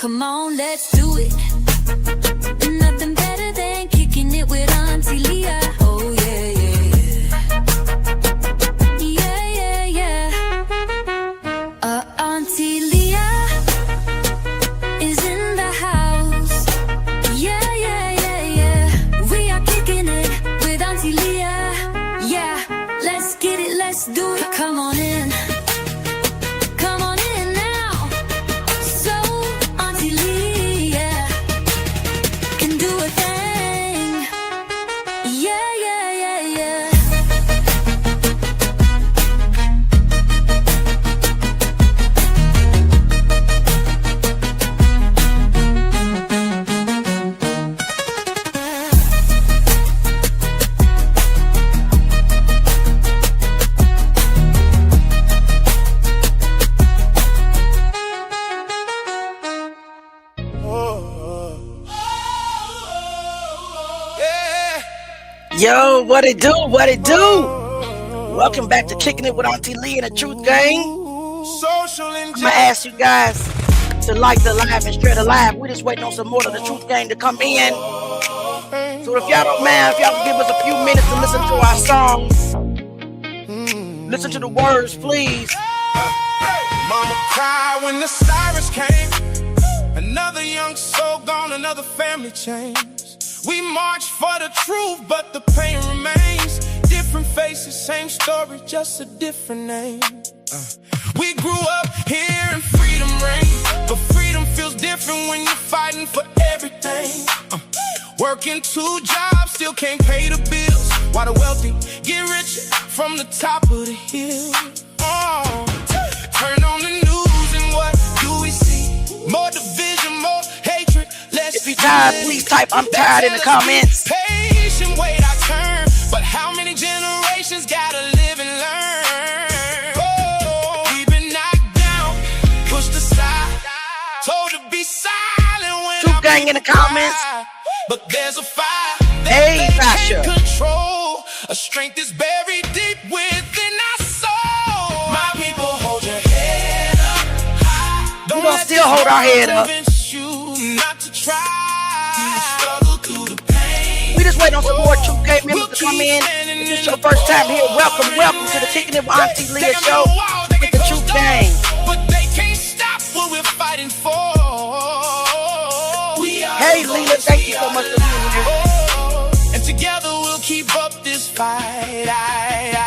come on, let's do it. Nothing better than kicking it with Auntie Leah. Oh yeah, yeah, yeah, yeah, yeah. Auntie Leah is in the house. Yeah, yeah, yeah, yeah. We are kicking it with Auntie Leah. Yeah, let's get it, let's do it. Come on in. Come on in now. So Auntie Leah can do a thing. Yeah, yeah, yeah, yeah. Yo, what it do? What it do? Welcome back to Kicking It with Auntie Leah and the Truth Gang. I'm gonna ask you guys to like the live and share the live. We're just waiting on some more of the Truth Gang to come in. So if y'all don't mind, if y'all can give us a few minutes to listen to our songs, listen to the words, please. Mama cried when the sirens came. Another young soul gone, another family changed. We march for the truth, but the pain remains. Different faces, same story, just a different name. We grew up hearing freedom reign, but freedom feels different when you're fighting for everything. Working 2 jobs, still can't pay the bills, while the wealthy get richer from the top of the hill. Turn on the news and what do we see? More division, more hatred, less. If you're tired, please type "I'm tired" in the comments. Patient, wait, I turn. But how many generations gotta live and learn? Oh, we've been knocked down, pushed aside, told to be silent when Truth Gang in the comments. But there's a fire Hey, that Sasha. can't control. A strength is buried deep within our soul. My people, hold your head up high. We gonna still hold our head up. Convince you not to try. Struggle through the pain. We just waiting on some more Truth Gang members to come in. If this is your first time here, welcome to the Kicking It with Auntie Leah show with the Truth Gang. But they can't stop what we're fighting for. Hey, Leah, thank you so much for being here. And together we'll keep up this fight.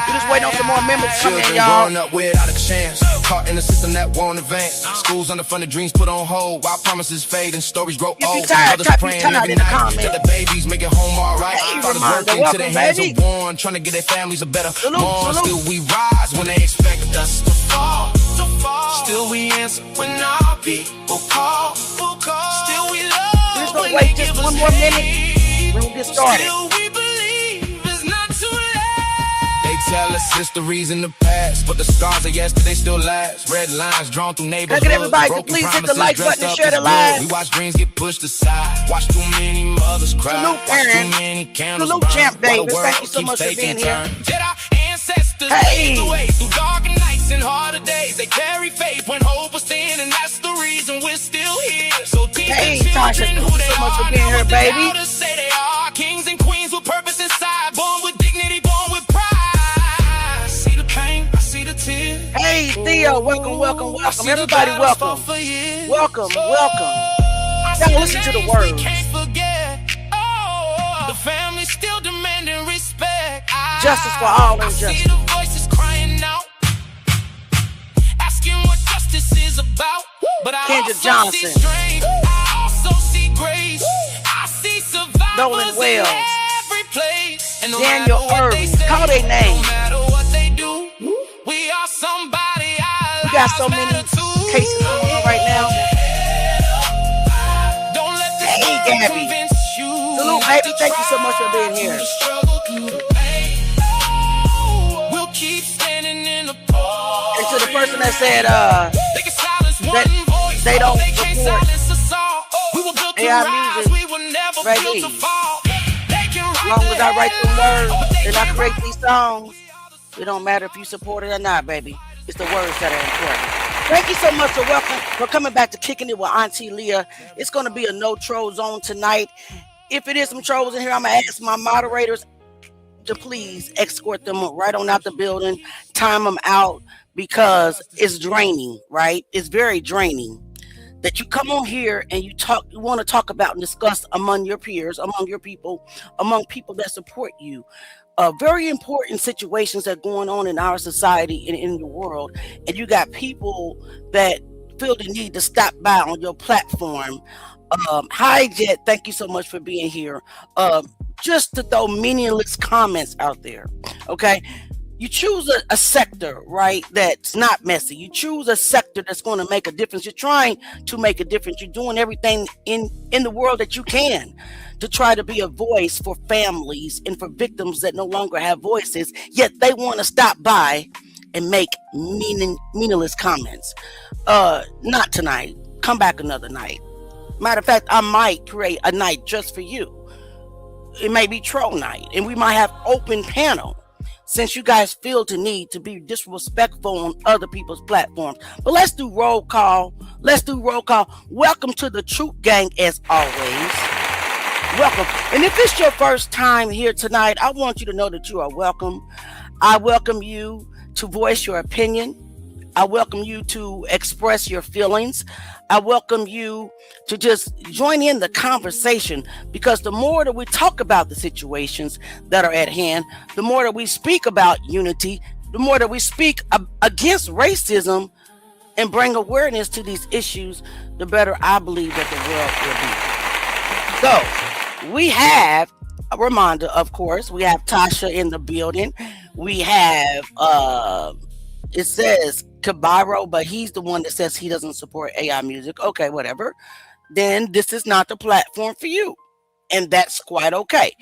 We just waiting on some more members to come in, Children y'all. growing up without a chance, caught in a system that won't advance. Schools underfunded, dreams put on hold, while promises fade and stories grow If you old. tired, Mothers type "you praying tired" every in the night comments. till the babies make it home all right. Hey, Fathers Reminder, working till their welcome, hands baby. are worn, trying to get their families a better Salute, bond. salute. Still we rise when they expect us to fall. Still we answer when our people call. Still we love. We're just gonna wait just one more minute. We'll get started. Still we believe it's not too late. They tell us history's in the past, but the scars of yesterday still last. Red lines drawn through neighborhoods. Look at everybody, so broken please hit the promises like dressed button and up share as the live. good. We watch dreams get pushed aside. Watch too many mothers cry. Salute, Watch too Aaron. many candles Salute, burn. Champ While the Davis. world Thank you so keeps much for taking being here. turns. Did our ancestors Hey. lead the way through darker nights and harder days? They carry faith when hope was thin, and that's the reason we're still here. So teach Hey, the Tasha, children thank who you they so much for are, being not here, what the baby. elders say they are. Kings and queens with purpose inside, born with dignity, born with pride. I see the pain, I see the tears. Hey, Theo, welcome. Everybody, welcome. Welcome. Now listen to the words. We can't forget. Oh, the family still demanding respect. Justice for all I injustice. see the voices crying out, asking what justice is about. But I Kendra also Johnson. see strength. I also see grace. I see survivors Nolan Wells. in every place. And no Daniel matter what they Irving. say, Call their name. no matter what they do, we are somebody. We got so many cases going on right now. Don't let this Hey, world Gabby. convince you. Salute, baby. Thank you so much for being here. Struggle through the pain. We'll keep standing in the pole. And to the person that said They can silence one that voice, they don't they can't support silence us all. We were built to AI rise, music, we were never baby. built to fall. They can as long as I write the words and I create these. these songs, it don't matter if you support it or not, baby. It's the words that are important. Thank you so much for coming back to Kicking It with Auntie Leah. It's going to be a no troll zone tonight. If it is some trolls in here, I'm going to ask my moderators to please escort them right on out the building, time them out, because it's draining, right? It's very draining that you come on here and you want to talk about and discuss among your peers, among your people, among people that support you. Very important situations that are going on in our society and in the world, and you got people that feel the need to stop by on your platform. Hi, Jet. Thank you so much for being here. Just to throw meaningless comments out there. Okay. You choose a sector, right, that's not messy. You choose a sector that's going to make a difference. You're trying to make a difference. You're doing everything in the world that you can to try to be a voice for families and for victims that no longer have voices, yet they want to stop by and make meaningless comments. Not tonight. Come back another night. Matter of fact, I might create a night just for you. It may be troll night, and we might have open panel, since you guys feel the need to be disrespectful on other people's platforms. But let's do roll call. Welcome to the Truth Gang, as always. Welcome. And if it's your first time here tonight, I want you to know that you are welcome. I welcome you to voice your opinion. I welcome you to express your feelings. I welcome you to just join in the conversation, because the more that we talk about the situations that are at hand, the more that we speak about unity, the more that we speak against racism and bring awareness to these issues, the better I believe that the world will be. So we have Ramonda, of course. We have Tasha in the building. We have it says Kabiro, but he's the one that says he doesn't support AI music. Okay, whatever. Then this is not the platform for you. And that's quite okay.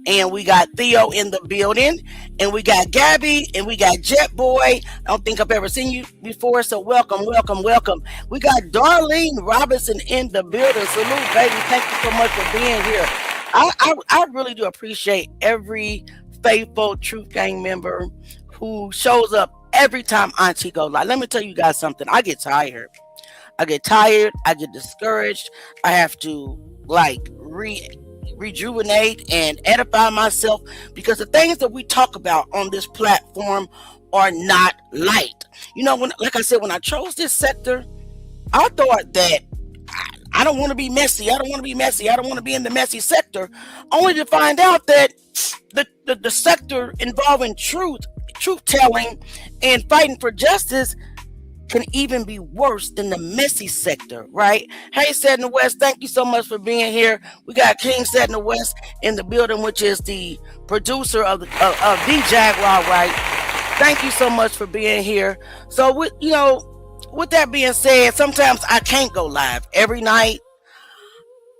And we got Theo in the building, and we got Gabby, and we got Jet Boy. I don't think I've ever seen you before, so welcome. We got Darlene Robinson in the building. Salute, baby. Thank you so much for being here. I really do appreciate every faithful Truth Gang member who shows up every time Auntie go live. Let me tell you guys something. I get tired. I get discouraged. I have to rejuvenate and edify myself, because the things that we talk about on this platform are not light. You know, like I said, when I chose this sector, I thought that I don't want to be messy. I don't want to be in the messy sector, only to find out that the sector involving truth telling and fighting for justice can even be worse than the messy sector, right? Hey, Set in the West, thank you so much for being here. We got King Set in the West in the building, which is the producer of the Jaguar, right? Thank you so much for being here. So, with that being said, sometimes I can't go live every night.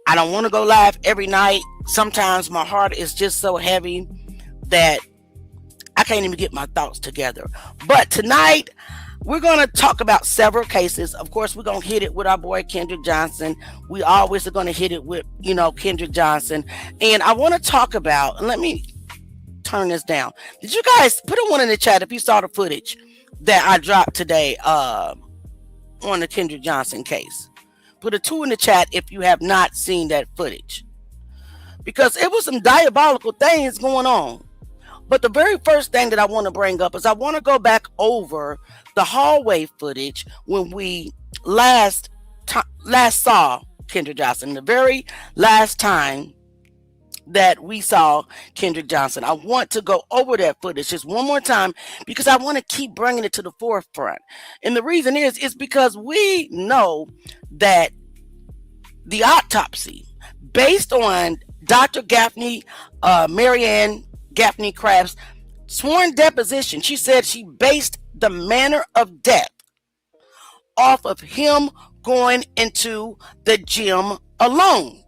I don't want to go live every night. Sometimes my heart is just so heavy that I can't even get my thoughts together. But tonight, we're going to talk about several cases. Of course, we're going to hit it with our boy Kendrick Johnson. We always are going to hit it with, Kendrick Johnson. And I want to talk about, and let me turn this down. Did you guys put a one in the chat if you saw the footage that I dropped today on the Kendrick Johnson case? Put a 2 in the chat if you have not seen that footage, because it was some diabolical things going on. But the very first thing that I want to bring up is I want to go back over the hallway footage when we last saw Kendrick Johnson. The very last time that we saw Kendrick Johnson. I want to go over that footage just one more time, because I want to keep bringing it to the forefront. And the reason is because we know that the autopsy, based on Dr. Gaffney, Marianne Gaffney Craft's sworn deposition, she said she based the manner of death off of him going into the gym alone.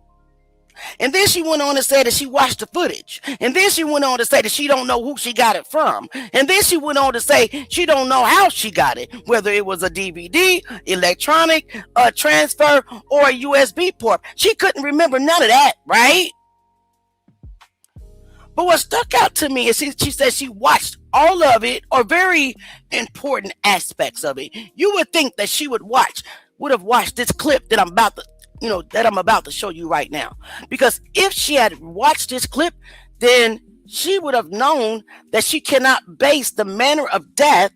And then she went on to say that she watched the footage. And then she went on to say that she don't know who she got it from. And then she went on to say she don't know how she got it, whether it was a DVD, electronic, a transfer, or a USB port. She couldn't remember none of that, right? But what stuck out to me is she said she watched all of it, or very important aspects of it. You would think that she would have watched this clip that I'm about to show you right now. Because if she had watched this clip, then she would have known that she cannot base the manner of death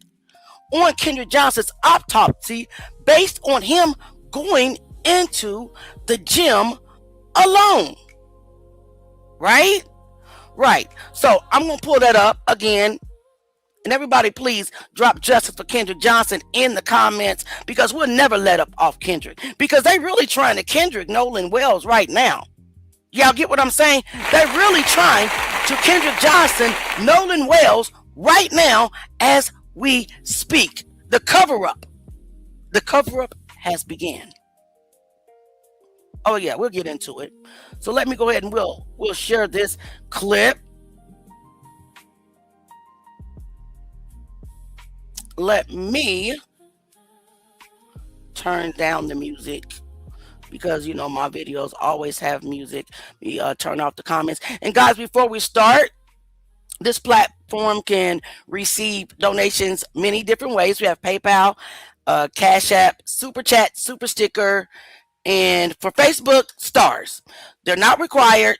on Kendrick Johnson's autopsy based on him going into the gym alone. Right? Right. So I'm going to pull that up again. And everybody, please drop justice for Kendrick Johnson in the comments, because we'll never let up off Kendrick, because they really trying to Kendrick Nolan Wells right now. Y'all get what I'm saying? They're really trying to Kendrick Johnson, Nolan Wells right now as we speak. The cover-up has begun. Oh yeah, we'll get into it. So let me go ahead and we'll share this clip. Let me turn down the music, because my videos always have music. We turn off the comments. And guys, before we start, this platform can receive donations many different ways. We have PayPal, Cash App, Super Chat, Super Sticker, and for Facebook, stars. They're not required,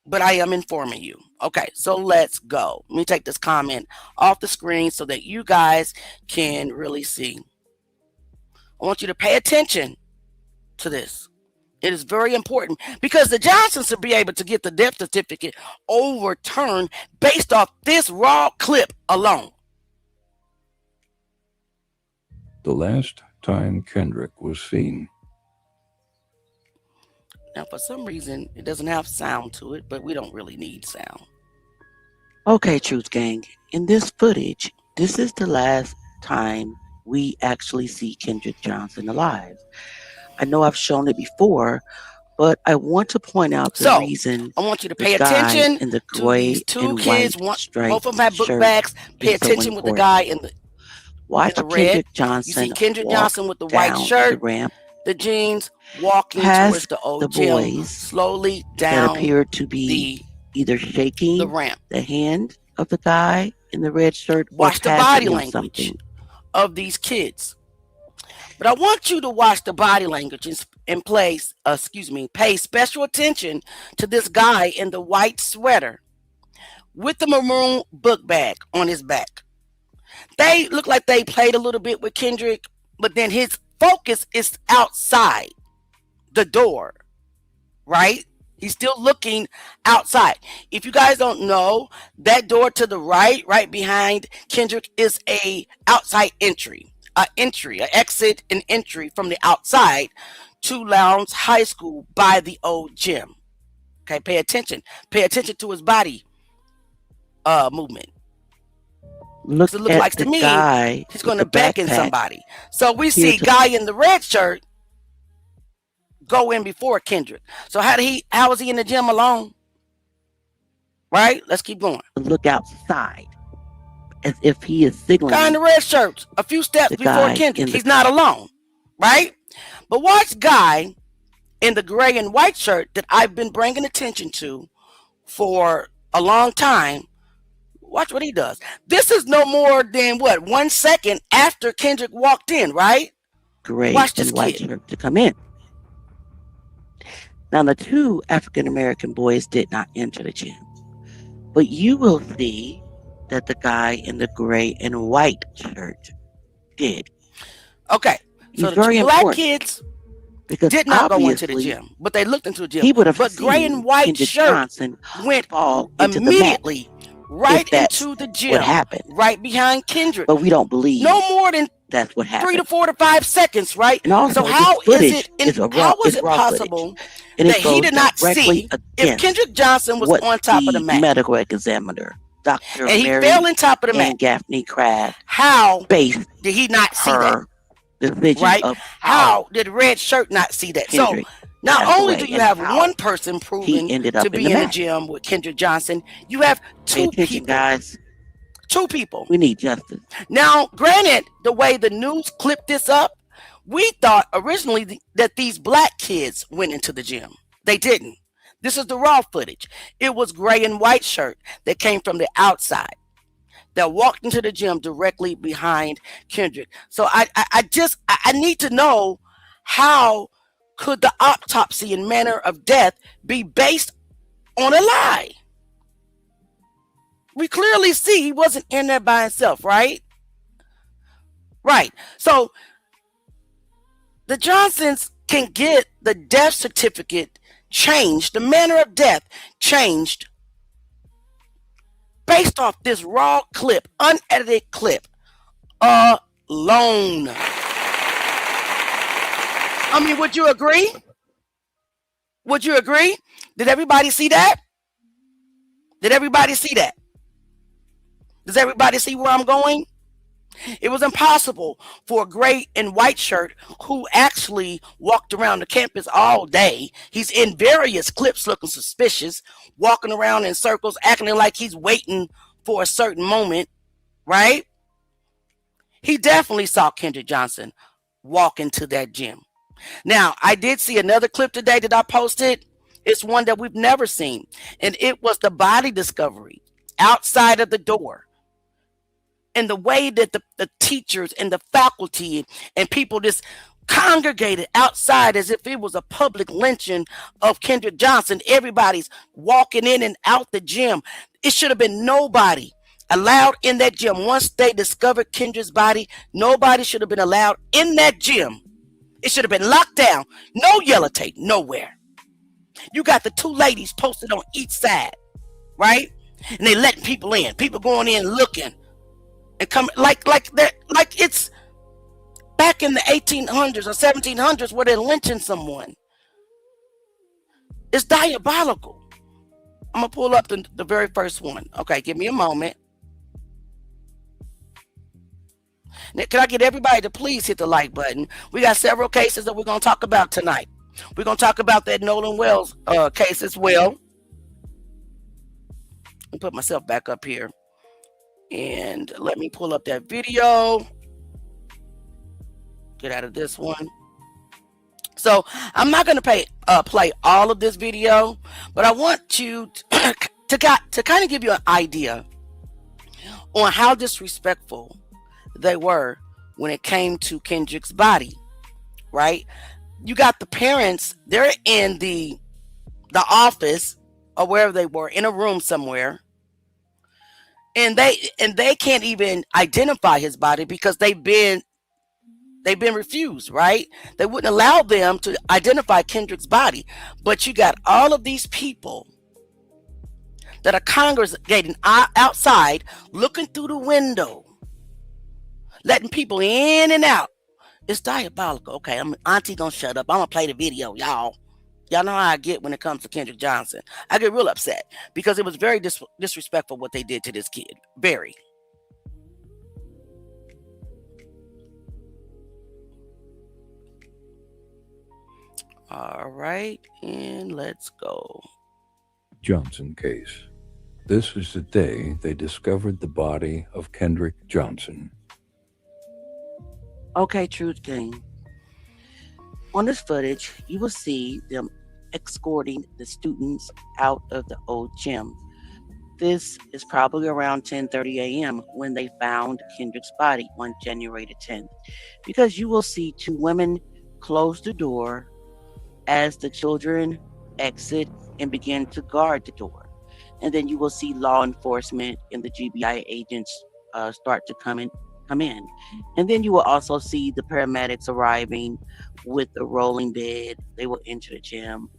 but I am informing you. Okay, so let's go. Let me take this comment off the screen so that you guys can really see. I want you to pay attention to this. It is very important, because the Johnsons should be able to get the death certificate overturned based off this raw clip alone. The last time Kendrick was seen. Now, for some reason, it doesn't have sound to it, but we don't really need sound. Okay, Truth Gang. In this footage, this is the last time we actually see Kendrick Johnson alive. I know I've shown it before, but I want to point out the reason. I want you to pay attention in the to gray these two and kids. white Both of them have book bags. Pay attention with the guy in the red. Kendrick Johnson. You see Kendrick Johnson with the white shirt, the jeans, walking towards the old gym, slowly down that appeared to be either shaking the ramp. The hand of the guy in the red shirt. Watch the body language of these kids. But I want you to watch the body language and pay special attention to this guy in the white sweater with the maroon book bag on his back. They look like they played a little bit with Kendrick, but then his focus is outside the door, right? He's still looking outside. If you guys don't know, that door to the right behind Kendrick, is a outside entry. An exit and entry from the outside to Lowndes High School by the old gym. Okay, pay attention. Pay attention to his body movement. It looks like to me he's going to beckon somebody. So we see guy in the red shirt go in before Kendrick. So how was he in the gym alone? Right? Let's keep going. Look outside, as if he is signaling. Guy in the red shirt, a few steps before Kendrick. He's not alone, right? But watch guy in the gray and white shirt that I've been bringing attention to for a long time. Watch what he does. This is no more than 1 second after Kendrick walked in, right? Gray Watch this and white shirt to come in. Now, the two African American boys did not enter the gym, but you will see that the guy in the gray and white shirt did. Okay, so the two black kids did not go into the gym, but they looked into the gym. He would have but gray and white shirt went immediately right into the gym. What happened? Right behind Kendrick. But we don't believe no more than that's what happened. 3 to 4 to 5 seconds, right? And also, so how is it raw possible and that he did not see if Kendrick Johnson was on top of the mat? Medical examiner, Dr. And he fell on top of the mat. And Gaffney Craft. How did he not see that? Right? How did Red Shirt not see that? So not only do you have one person proven to be in the gym with Kendrick Johnson, you have two people. Guys. Two people. We need justice. Now, granted, the way the news clipped this up, we thought originally that these black kids went into the gym. They didn't. This is the raw footage. It was gray and white shirt that came from the outside that walked into the gym directly behind Kendrick. So I need to know, how could the autopsy and manner of death be based on a lie? We clearly see he wasn't in there by himself, right? Right. So the Johnsons can get the death certificate changed, the manner of death changed, based off this raw clip, unedited clip alone. I mean, would you agree? Would you agree? Did everybody see that? Did everybody see that? Does everybody see where I'm going? It was impossible for a gray and white shirt who actually walked around the campus all day. He's in various clips looking suspicious, walking around in circles, acting like he's waiting for a certain moment, right? He definitely saw Kendrick Johnson walk into that gym. Now, I did see another clip today that I posted. It's one that we've never seen, and it was the body discovery outside of the door. And the way that the teachers and the faculty and people just congregated outside as if it was a public lynching of Kendrick Johnson. Everybody's walking in and out the gym. It should have been nobody allowed in that gym. Once they discovered Kendrick's body, nobody should have been allowed in that gym. It should have been locked down. No yellow tape, nowhere. You got the two ladies posted on each side, right? And they letting people in. People going in looking. And come like that, like it's back in the 1800s or 1700s where they're lynching someone. It's diabolical. I'm gonna pull up the very first one. Okay, give me a moment. Now, can I get everybody to please hit the like button? We got several cases that we're gonna talk about tonight. We're gonna talk about that Nolan Wells case as well. I'll put myself back up here. And let me pull up that video. Get out of this one. So I'm not going to play all of this video, but I want you to kind of give you an idea on how disrespectful they were when it came to Kendrick's body, right? You got the parents, they're in the office or wherever they were, in a room somewhere. And they can't even identify his body because they've been refused, right? They wouldn't allow them to identify Kendrick's body. But you got all of these people that are congregating outside, looking through the window, letting people in and out. It's diabolical. Okay, Auntie gonna shut up. I'm gonna play the video, y'all. Y'all know how I get when it comes to Kendrick Johnson. I get real upset because it was very disrespectful what they did to this kid. Very. All right, and let's go. Johnson case. This is the day they discovered the body of Kendrick Johnson. Okay, Truth Gang. On this footage, you will see them escorting the students out of the old gym. This is probably around 10:30 a.m. when they found Kendrick's body on January the 10th, because you will see two women close the door as the children exit and begin to guard the door. And then you will see law enforcement and the GBI agents start to come in. And then you will also see the paramedics arriving with the rolling bed. They will enter the gym.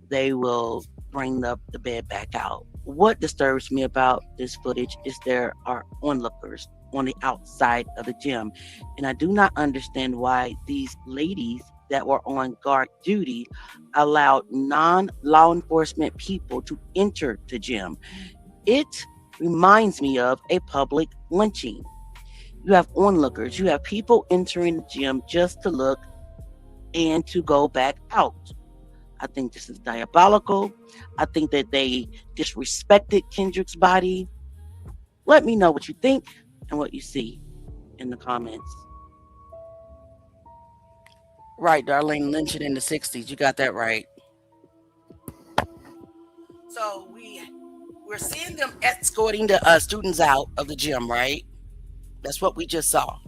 They will bring the bed back out. What disturbs me about this footage is there are onlookers on the outside of the gym. And I do not understand why these ladies that were on guard duty allowed non-law enforcement people to enter the gym. It reminds me of a public lynching. You have onlookers, you have people entering the gym just to look and to go back out. I think this is diabolical. I think that they disrespected Kendrick's body. Let me know what you think and what you see in the comments. Right, Darlene, lynching in the 60s. You got that right. So we're seeing them escorting the students out of the gym, right? That's what we just saw.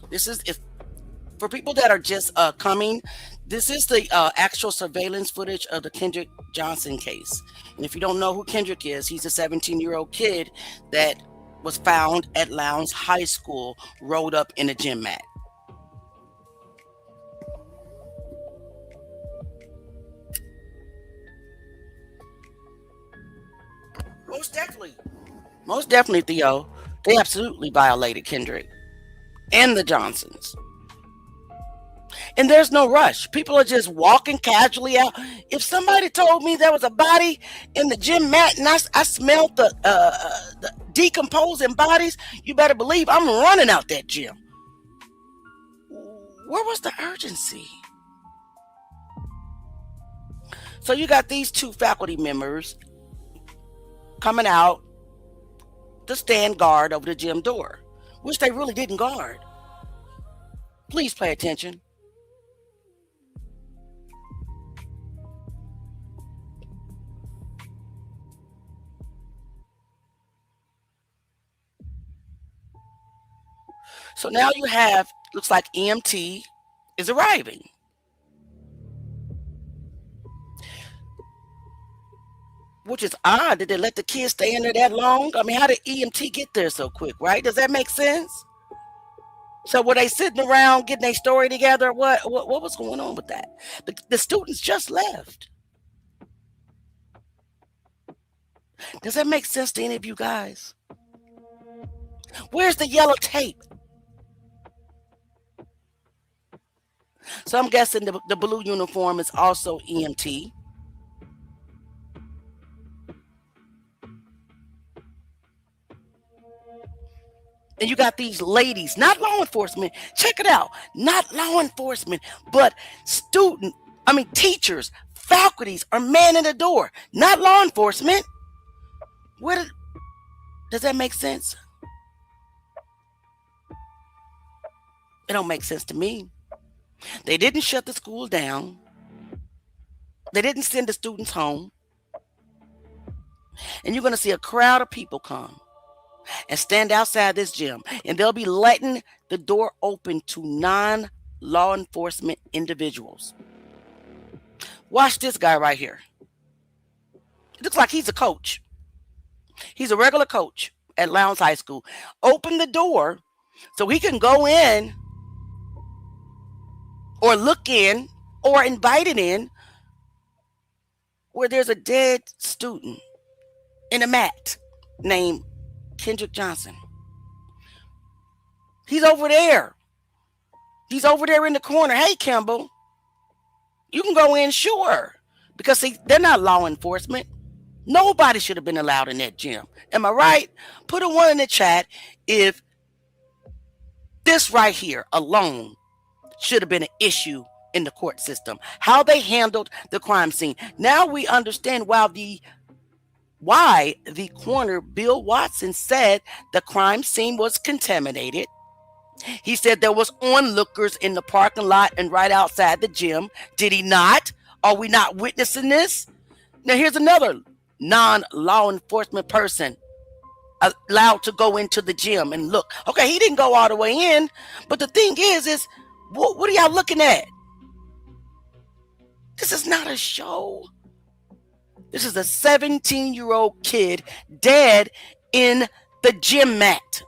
This is if for people that are just coming. This is the actual surveillance footage of the Kendrick Johnson case. And if you don't know who Kendrick is, he's a 17-year-old kid that was found at Lowndes High School, rolled up in a gym mat. Most definitely, Theo. They absolutely violated Kendrick and the Johnsons. And there's no rush. People are just walking casually out. If somebody told me there was a body in the gym mat and I smelled the decomposing bodies, you better believe I'm running out that gym. Where was the urgency? So you got these two faculty members coming out to stand guard over the gym door, which they really didn't guard. Please pay attention. So now you have, looks like EMT is arriving. Which is odd that they let the kids stay in there that long. I mean, how did EMT get there so quick, right? Does that make sense? So were they sitting around getting their story together? What was going on with that? The students just left. Does that make sense to any of you guys? Where's the yellow tape? So I'm guessing the blue uniform is also EMT. And you got these ladies, not law enforcement. Check it out. Not law enforcement, but teachers, faculties are manning the door. Not law enforcement. Does that make sense? It don't make sense to me. They didn't shut the school down. They didn't send the students home. And you're going to see a crowd of people come and stand outside this gym, and they'll be letting the door open to non-law enforcement individuals. Watch this guy right here. It looks like he's a coach. He's a regular coach at Lowndes High School. Open the door so he can go in or look in or invite it in where there's a dead student in a mat named Kendrick Johnson. He's over there. He's over there in the corner. Hey, Kimball, you can go in, sure. Because see, they're not law enforcement. Nobody should have been allowed in that gym. Am I right? Put a 1 in the chat if this right here alone should have been an issue in the court system. How they handled the crime scene. Now we understand why the coroner, Bill Watson, said the crime scene was contaminated. He said there was onlookers in the parking lot and right outside the gym. Did he not? Are we not witnessing this? Now here's another non-law enforcement person allowed to go into the gym and look. Okay, he didn't go all the way in, but the thing is what are y'all looking at? This is not a show. This is a 17-year-old kid dead in the gym mat.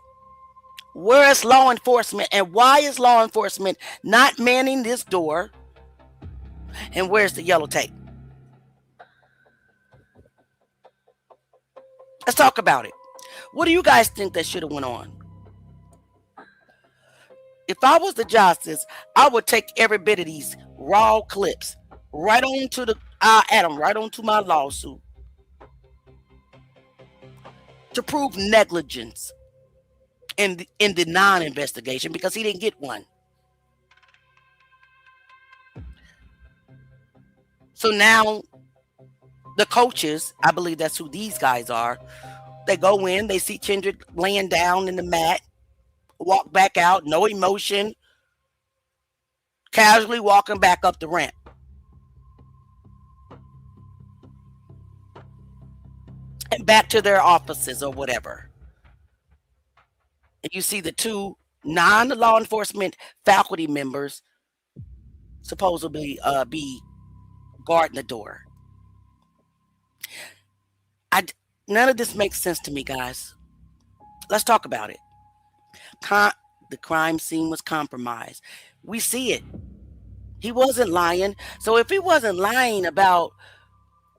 Where is law enforcement? And why is law enforcement not manning this door? And where's the yellow tape? Let's talk about it. What do you guys think that should have went on? If I was the justice, I would take every bit of these raw clips right onto right onto my lawsuit to prove negligence in the non-investigation, because he didn't get one. So now the coaches, I believe that's who these guys are, they go in, they see Kendrick laying down in the mat, walk back out, no emotion, casually walking back up the ramp. back to their offices or whatever. And you see the two non-law enforcement faculty members supposedly be guarding the door. I None of this makes sense to me, guys. Let's talk about it. The crime scene was compromised. We see it. He wasn't lying. So if he wasn't lying about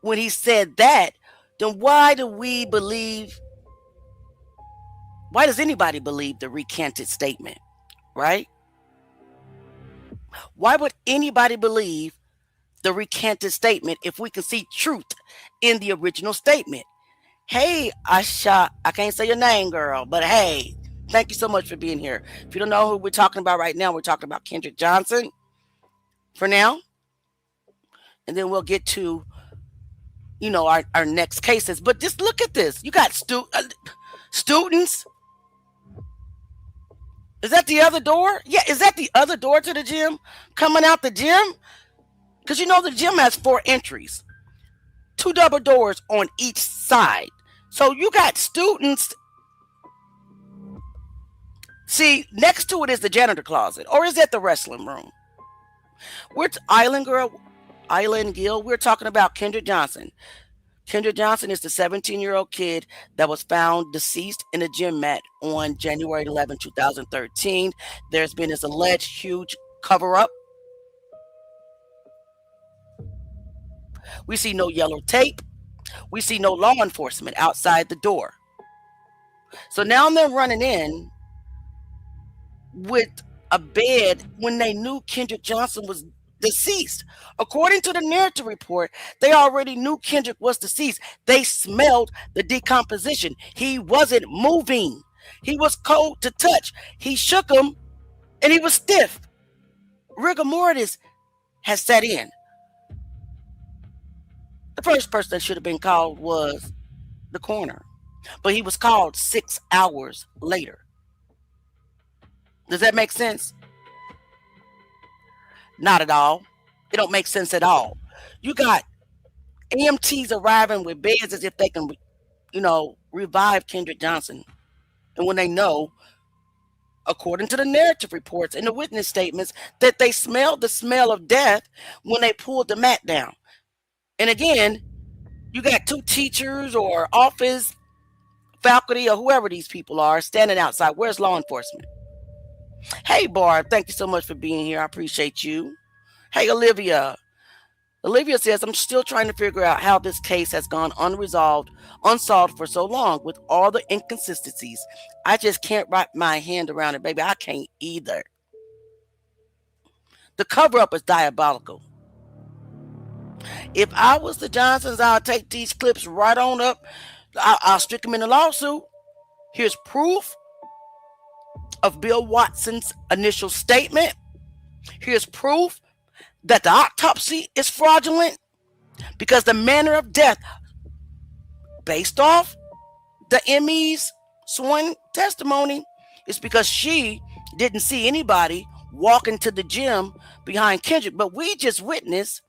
when he said that, then why does anybody believe the recanted statement, right? Why would anybody believe the recanted statement if we can see truth in the original statement? Hey, Asha, I can't say your name, girl, but hey, thank you so much for being here. If you don't know who we're talking about right now, we're talking about Kendrick Johnson for now. And then we'll get to, our next cases. But just look at this. You got students. Is that the other door? Yeah, is that the other door to the gym? Coming out the gym? Because the gym has 4 entries. 2 double doors on each side. So you got students. See, next to it is the janitor closet. Or is that the wrestling room? Island Gill, we're talking about Kendrick Johnson. Kendrick Johnson is the 17-year-old kid that was found deceased in a gym mat on January 11, 2013. There's been this alleged huge cover-up. We see no yellow tape. We see no law enforcement outside the door. So now they're running in with a bed when they knew Kendrick Johnson was deceased. According to the narrative report, they already knew Kendrick was deceased. They smelled the decomposition. He wasn't moving. He was cold to touch. He shook him and he was stiff. Rigor mortis has set in. The first person that should have been called was the coroner, but he was called 6 hours later. Does that make sense? Not at all. It don't make sense at all. You got EMTs arriving with beds as if they can, revive Kendrick Johnson. And when they know, according to the narrative reports and the witness statements, that they smelled the smell of death when they pulled the mat down. And again, you got 2 teachers or office faculty or whoever these people are standing outside. Where's law enforcement? Hey, Barb, thank you so much for being here. I appreciate you. Hey, Olivia. Olivia says, I'm still trying to figure out how this case has gone unsolved for so long with all the inconsistencies. I just can't wrap my hand around it, baby. I can't either. The cover-up is diabolical. If I was the Johnsons, I'll take these clips right on up. I'll stick them in a lawsuit. Here's proof of Bill Watson's initial statement. Here's proof that the autopsy is fraudulent because the manner of death, based off the ME's sworn testimony, is because she didn't see anybody walk into the gym behind Kendrick. But we just witnessed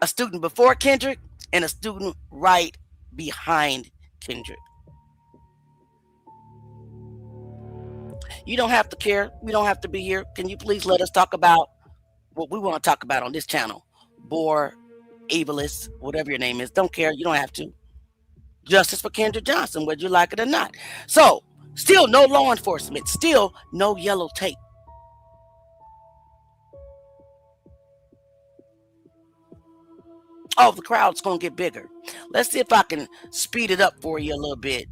a student before Kendrick and a student right behind Kendrick. You don't have to care. We don't have to be here. Can you please let us talk about what we want to talk about on this channel? Bore, Abelis, whatever your name is. Don't care. You don't have to. Justice for Kendrick Johnson, whether you like it or not. So, still no law enforcement. Still no yellow tape. Oh, the crowd's going to get bigger. Let's see if I can speed it up for you a little bit.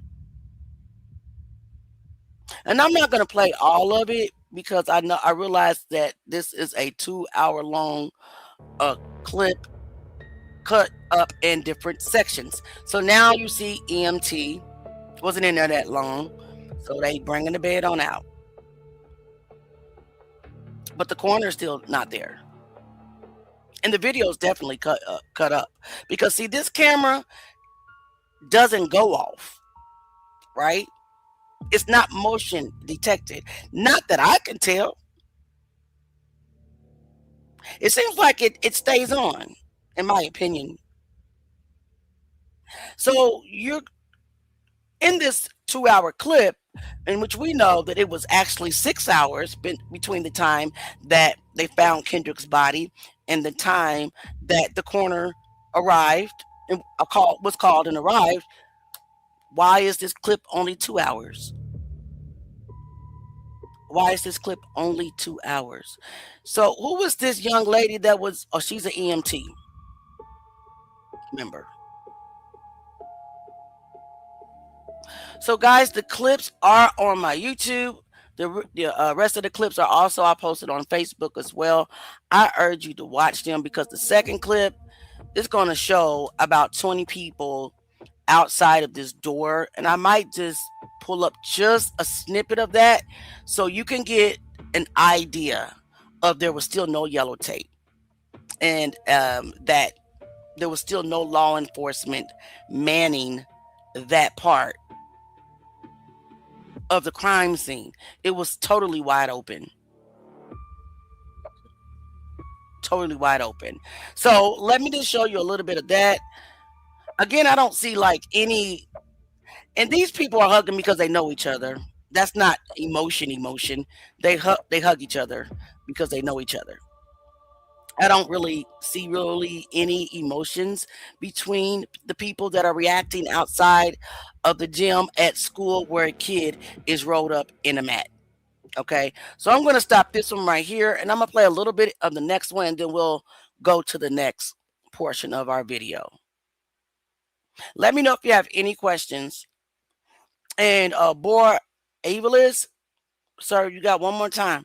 And I'm not going to play all of it because I realize that this is a 2-hour long clip cut up in different sections. So now you see EMT wasn't in there that long, so they bringing the bed on out. But the coroner's still not there. And the video is definitely cut up because see, this camera doesn't go off, right? It's not motion detected. Not that I can tell. It seems like it stays on, in my opinion. So in this 2-hour clip, in which we know that it was actually 6 hours between the time that they found Kendrick's body and the time that the coroner arrived and was called and arrived. Why is this clip only 2 hours? Why is this clip only 2 hours? So who was this young lady that was, oh, she's an EMT member. So guys, the clips are on my YouTube. The rest of the clips are also I posted on Facebook as well. I urge you to watch them because the second clip is going to show about 20 people outside of this door, and I might just pull up just a snippet of that so you can get an idea of there was still no yellow tape and that there was still no law enforcement manning that part of the crime scene. It was totally wide open. Totally wide open. So let me just show you a little bit of that. Again, I don't see like any, and these people are hugging because they know each other. That's not emotion. They hug each other because they know each other. I don't really see any emotions between the people that are reacting outside of the gym at school where a kid is rolled up in a mat. Okay, so I'm going to stop this one right here, and I'm going to play a little bit of the next one, and then we'll go to the next portion of our video. Let me know if you have any questions. And Bor Avalis, sir, you got one more time.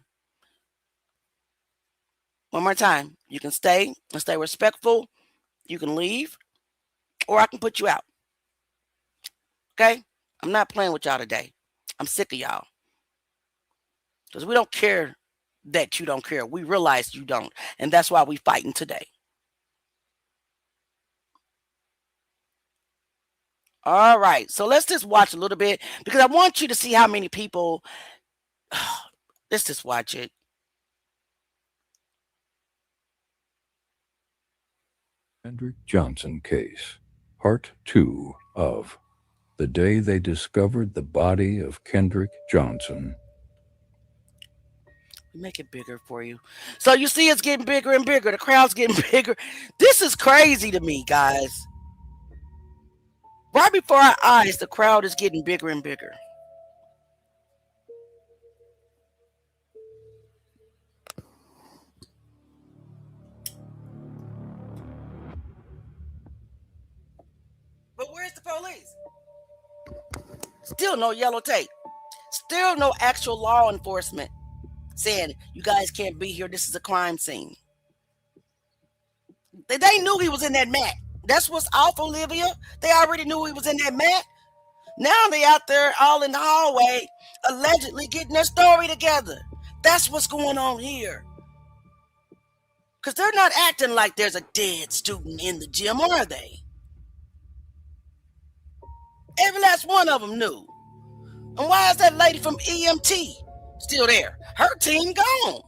One more time. You can stay and stay respectful. You can leave, or I can put you out. Okay? I'm not playing with y'all today. I'm sick of y'all. Because we don't care that you don't care. We realize you don't. And that's why we're fighting today. All right. So let's just watch a little bit because I want you to see how many people. Let's just watch it. Kendrick Johnson case, part 2 of The Day They Discovered the Body of Kendrick Johnson. Make it bigger for you. So you see it's getting bigger and bigger. The crowd's getting bigger. This is crazy to me, guys. Right before our eyes, the crowd is getting bigger and bigger. But where's the police? Still no yellow tape. Still no actual law enforcement saying, you guys can't be here. This is a crime scene. They knew he was in that mat. That's what's awful, Olivia. They already knew he was in that mat. Now they out there all in the hallway, allegedly getting their story together. That's what's going on here. Because they're not acting like there's a dead student in the gym, are they? Every last one of them knew. And why is that lady from EMT still there? Her team gone.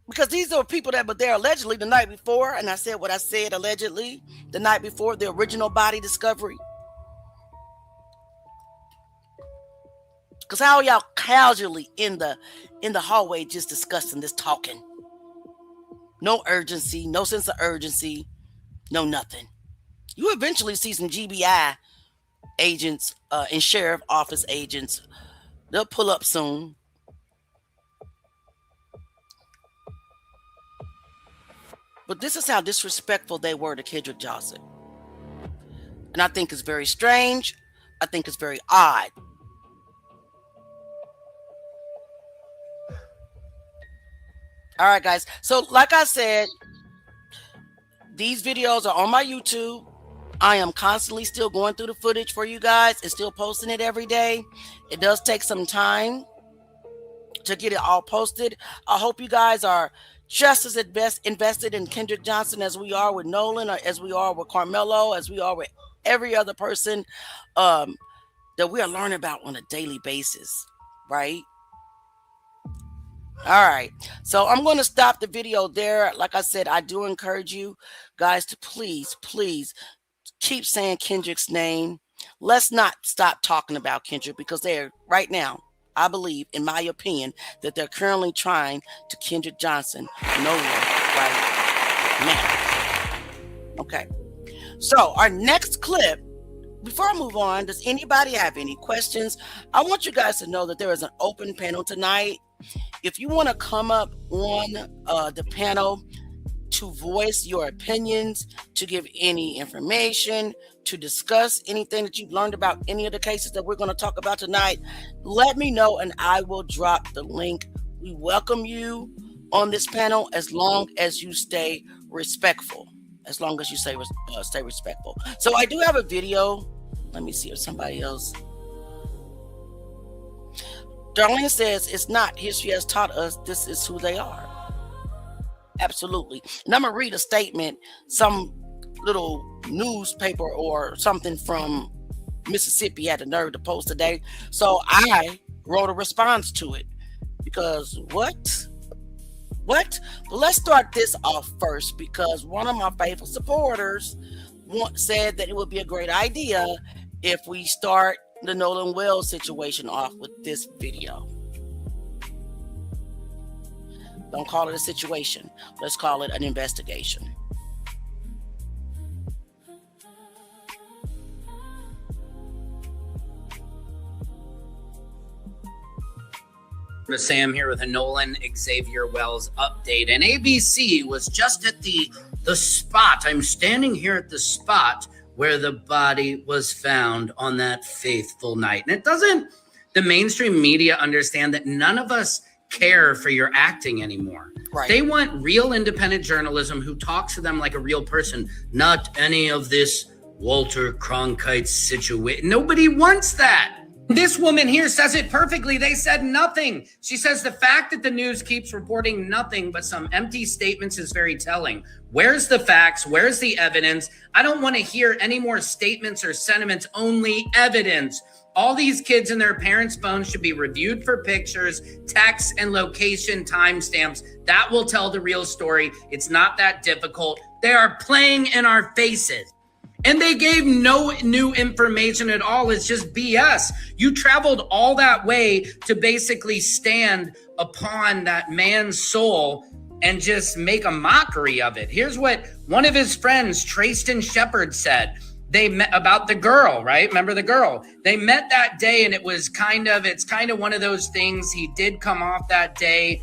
Because these are people that were there allegedly the night before, and I said what I said allegedly the night before the original body discovery. Because how are y'all casually in the hallway just discussing this, talking? No urgency, no sense of urgency, no nothing. You eventually see some GBI agents and sheriff office agents. They'll pull up soon. But this is how disrespectful they were to Kendrick Johnson. And I think it's very strange. I think it's very odd. All right, guys. So like I said, these videos are on my YouTube. I am constantly still going through the footage for you guys and still posting it every day. It does take some time to get it all posted. I hope you guys are just as invested in Kendrick Johnson as we are with Nolan, or as we are with Carmelo, as we are with every other person that we are learning about on a daily basis, right? All right. So I'm going to stop the video there. Like I said, I do encourage you guys to please, please keep saying Kendrick's name. Let's not stop talking about Kendrick because they're right now, I believe, in my opinion, that they're currently trying to Kendrick Johnson Nolan right now. Okay. So our next clip, before I move on, does anybody have any questions? I want you guys to know that there is an open panel tonight. If you want to come up on the panel to voice your opinions, to give any information, to discuss anything that you've learned about any of the cases that we're going to talk about tonight, let me know and I will drop the link. We welcome you on this panel as long as you stay respectful. As long as you stay respectful. So I do have a video. Let me see if somebody else. Darlene says, it's not. History has taught us this is who they are. Absolutely. And I'm going to read a statement, some little newspaper or something from Mississippi had the nerve to post today. So I wrote a response to it because what? But let's start this off first because one of my faithful supporters said that it would be a great idea if we start the Nolan Wells situation off with this video. Don't call it a situation. Let's call it an investigation. Sam here with a Nolan Xavier Wells update, and ABC was just at the spot. I'm standing here at the spot where the body was found on that faithful night. And it doesn't the mainstream media understand that none of us care for your acting anymore. Right. They want real independent journalism who talks to them like a real person, not any of this Walter Cronkite situation. Nobody wants that. This woman here says it perfectly. They said nothing. She says the fact that the news keeps reporting nothing but some empty statements is very telling. Where's the facts? Where's the evidence? I don't want to hear any more statements or sentiments, only evidence. All these kids and their parents' phones should be reviewed for pictures, texts, and location timestamps. That will tell the real story. It's not that difficult. They are playing in our faces. And they gave no new information at all. It's just BS. You traveled all that way to basically stand upon that man's soul and just make a mockery of it. Here's what one of his friends, Trayston Shepard, said. They met about the girl, right? Remember the girl? They met that day, and it's kind of one of those things. He did come off that day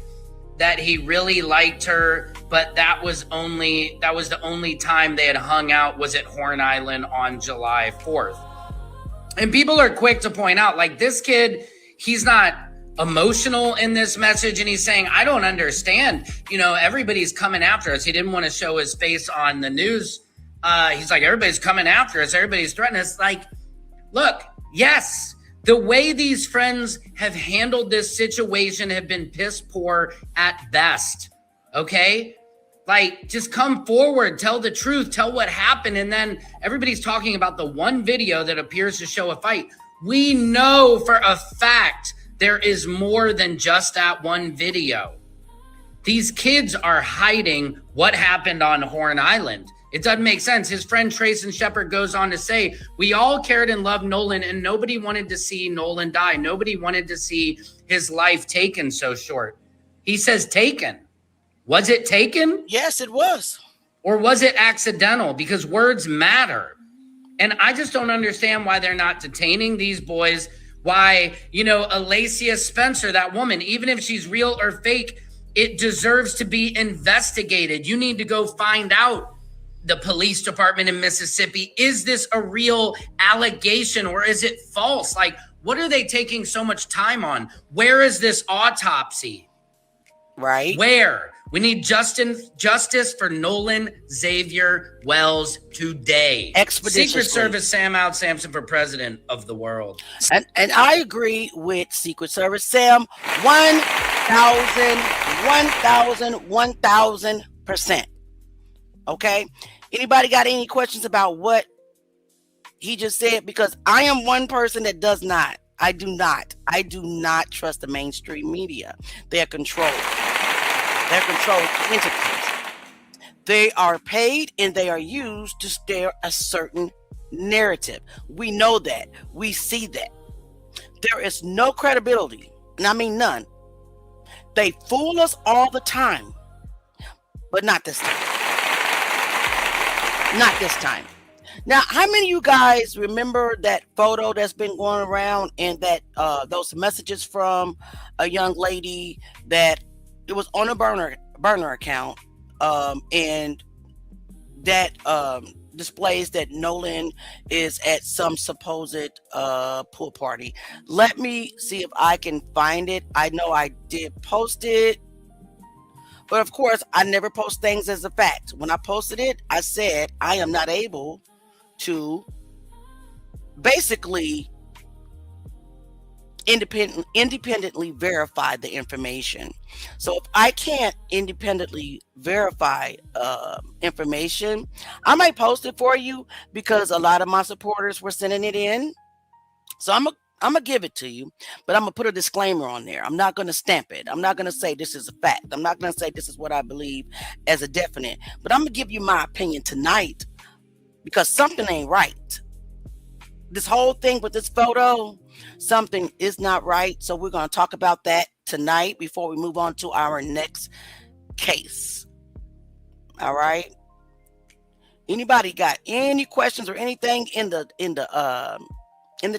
that he really liked her, but that was the only time they had hung out was at Horn Island on July 4th. And people are quick to point out, like, this kid, he's not emotional in this message, and he's saying, I don't understand. You know, everybody's coming after us. He didn't want to show his face on the news. He's like, everybody's coming after us. Everybody's threatening us. Like, look, yes, the way these friends have handled this situation have been piss poor at best. Okay? Like, just come forward, tell the truth, tell what happened. And then everybody's talking about the one video that appears to show a fight. We know for a fact there is more than just that one video. These kids are hiding what happened on Horn Island. It doesn't make sense. His friend Trayston Shepard goes on to say, we all cared and loved Nolan, and nobody wanted to see Nolan die. Nobody wanted to see his life taken so short. He says taken. Was it taken? Yes, it was. Or was it accidental? Because words matter. And I just don't understand why they're not detaining these boys. Why, Alacia Spencer, that woman, even if she's real or fake, it deserves to be investigated. You need to go find out. The police department in Mississippi, is this a real allegation or is it false? Like, what are they taking so much time on? Where is this autopsy? Right. Where? We need justice for Nolan Xavier Wells today. Expeditiously. Secret Service Sam Out Sampson for president of the world. And I agree with Secret Service Sam 1,000%. Okay? Anybody got any questions about what he just said? Because I am one person that does not I do not. I do not trust the mainstream media. They are controlled. They're controlled entities. They are paid and they are used to steer a certain narrative. We know that. We see that. There is no credibility, and I mean none. They fool us all the time, but not this time. Not this time. Now, how many of you guys remember that photo that's been going around and that those messages from a young lady that it was on a burner account, and that displays that Nolan is at some supposed pool party? Let me see if I can find it. I know I did post it, but of course I never post things as a fact. When I posted it, I said I am not able to basically independently verify the information. So if I can't independently verify information, I might post it for you because a lot of my supporters were sending it in. So I'm gonna give it to you, but I'm gonna put a disclaimer on there. I'm not gonna stamp it. I'm not gonna say this is a fact. I'm not gonna say this is what I believe as a definite, but I'm gonna give you my opinion tonight because something ain't right. This whole thing with this photo, something is not right. So we're going to talk about that tonight before we move on to our next case. All right. Anybody got any questions or anything in the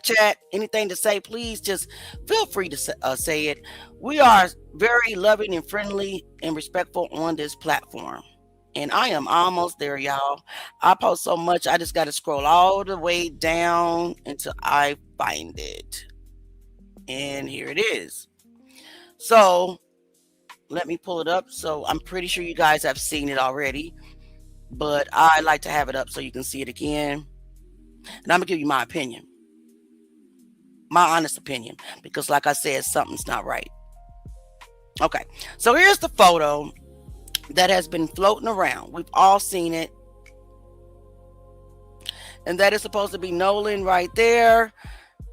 chat? Anything to say? Please just feel free to say it. We are very loving and friendly and respectful on this platform. And I am almost there, y'all. I post so much, I just got to scroll all the way down until I find it. And here it is. So let me pull it up. So I'm pretty sure you guys have seen it already, but I like to have it up so you can see it again. And I'm going to give you my opinion, my honest opinion, because like I said, something's not right. Okay, so here's the photo that has been floating around. We've all seen it. And that is supposed to be Nolan right there.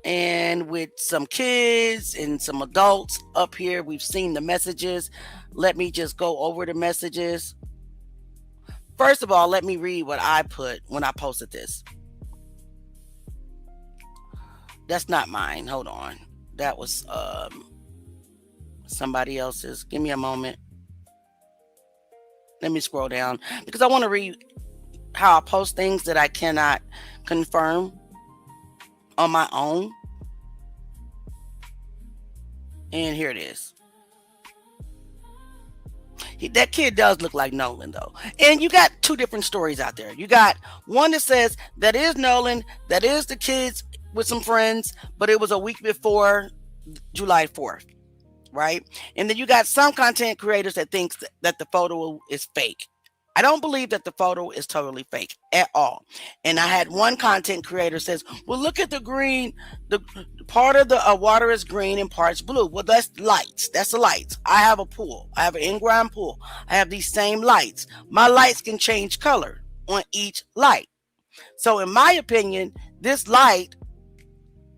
And with some kids and some adults up here. We've seen the messages. Let me just go over the messages. First of all, let me read what I put when I posted this. That's not mine. Hold on. That was somebody else's. Give me a moment. Let me scroll down because I want to read how I post things that I cannot confirm on my own. And here it is. That kid does look like Nolan though. And you got two different stories out there. You got one that says that is Nolan, that is the kids with some friends, but it was a week before July 4th. Right? And then you got some content creators that thinks that the photo is fake. I don't believe that the photo is totally fake at all. And I had one content creator says, well, look at the green. The part of the water is green and parts blue. Well, that's lights. That's the lights. I have a pool. I have an in-ground pool. I have these same lights. My lights can change color on each light. So in my opinion, this light,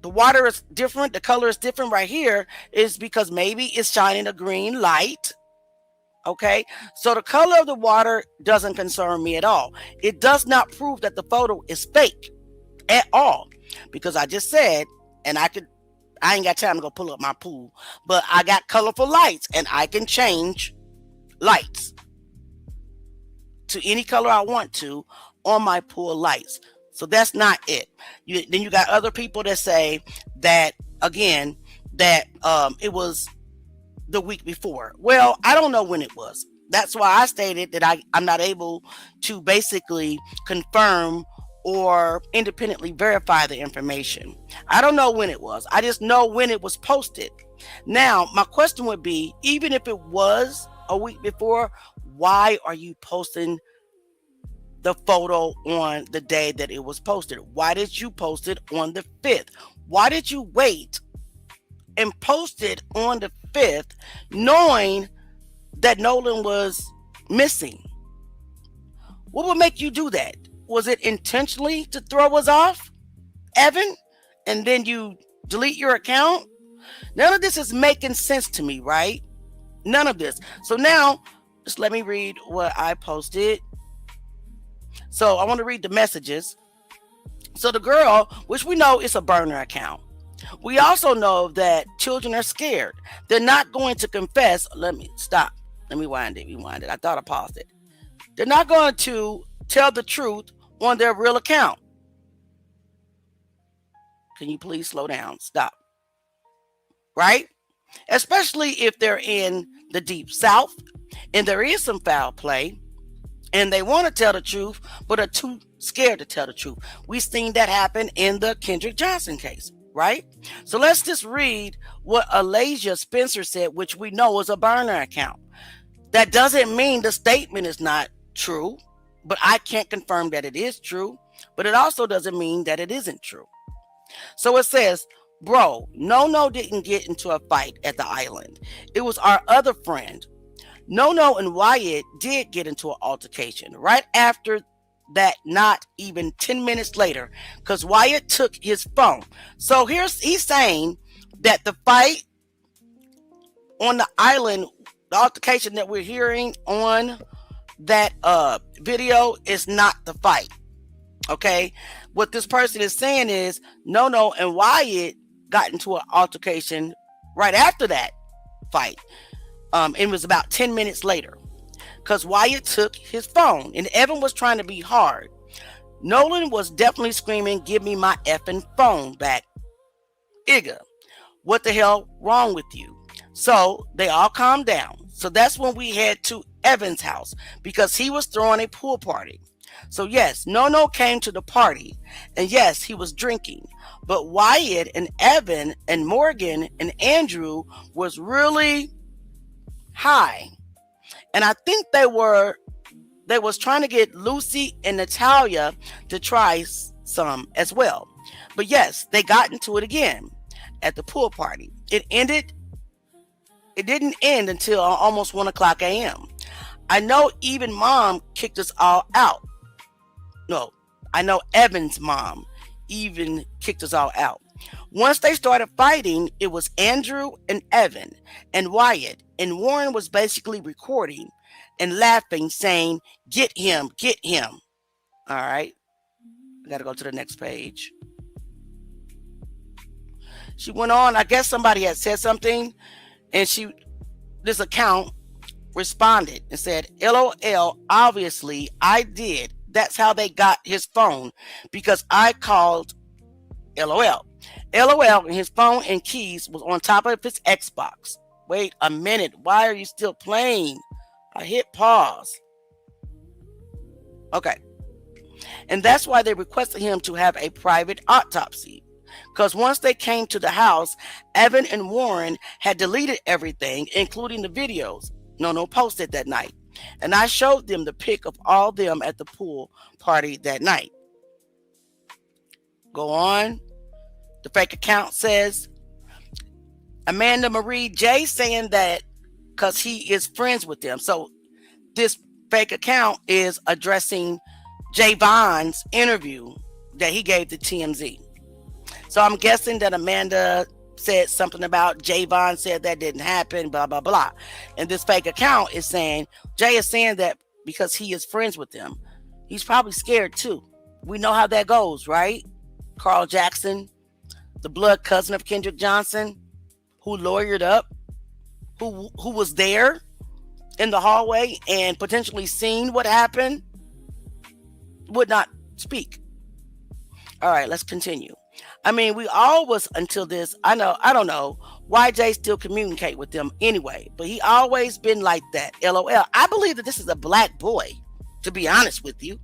the water is different. The color is different right here is because maybe it's shining a green light. Okay. So the color of the water doesn't concern me at all. It does not prove that the photo is fake at all because I just said, and I ain't got time to go pull up my pool, but I got colorful lights and I can change lights to any color I want to on my pool lights. So that's not it. Then you got other people that say that, again, that it was the week before. Well, I don't know when it was. That's why I stated that I'm not able to basically confirm or independently verify the information. I don't know when it was. I just know when it was posted. Now, my question would be, even if it was a week before, why are you posting the photo on the day that it was posted? Why did you post it on the 5th? Why did you wait and post it on the 5th knowing that Nolan was missing? What would make you do that? Was it intentionally to throw us off, Evan? And then you delete your account? None of this is making sense to me, right? None of this. So now, just let me read what I posted. So I want to read the messages. So the girl, which we know is a burner account. We also know that children are scared. They're not going to confess. Let me stop. Let me rewind it. I thought I paused it. They're not going to tell the truth on their real account. Can you please slow down? Stop. Right? Especially if they're in the deep south and there is some foul play and they want to tell the truth but are too scared to tell the truth. We've seen that happen in the Kendrick Johnson case, right? So let's just read what Alasia Spencer said, which we know is a burner account. That doesn't mean the statement is not true, but I can't confirm that it is true, but it also doesn't mean that it isn't true. So it says, bro, No didn't get into a fight at the island. It was our other friend. No and Wyatt did get into an altercation right after that, not even 10 minutes later, because Wyatt took his phone. So he's saying that the fight on the island, the altercation that we're hearing on that video is not the fight. Okay? What this person is saying is No and Wyatt got into an altercation right after that fight. It was about 10 minutes later because Wyatt took his phone and Evan was trying to be hard. Nolan was definitely screaming, "Give me my effing phone back. Igga, what the hell wrong with you?" So they all calmed down. So that's when we head to Evan's house because he was throwing a pool party. So yes, No came to the party and yes, he was drinking. But Wyatt and Evan and Morgan and Andrew was really high. And I think they was trying to get Lucy and Natalia to try some as well. But yes, they got into it again at the pool party. It didn't end until almost 1 o'clock a.m. I know even mom kicked us all out. No, I know Evan's mom even kicked us all out. Once they started fighting, it was Andrew and Evan and Wyatt, and Warren was basically recording and laughing, saying, get him. All right. I got to go to the next page. She went on. I guess somebody had said something, and this account responded and said, LOL, obviously I did. That's how they got his phone, because I called LOL. LOL, and his phone and keys was on top of his Xbox. Wait a minute. Why are you still playing? I hit pause. Okay. And that's why they requested him to have a private autopsy. Because once they came to the house, Evan and Warren had deleted everything, including the videos No posted that night. And I showed them the pic of all them at the pool party that night. Go on. The fake account says, Amanda Marie J saying that because he is friends with them. So this fake account is addressing Javon's interview that he gave to TMZ. So I'm guessing that Amanda said something about Javon said that didn't happen, blah, blah, blah. And this fake account is saying, Jay is saying that because he is friends with them. He's probably scared too. We know how that goes, right? Carl Jackson, the blood cousin of Kendrick Johnson, who lawyered up, who was there in the hallway and potentially seen what happened, would not speak. All right, let's continue. I mean, we all was until this. I don't know why Jay still communicate with them anyway, but he always been like that. LOL. I believe that this is a black boy, to be honest with you.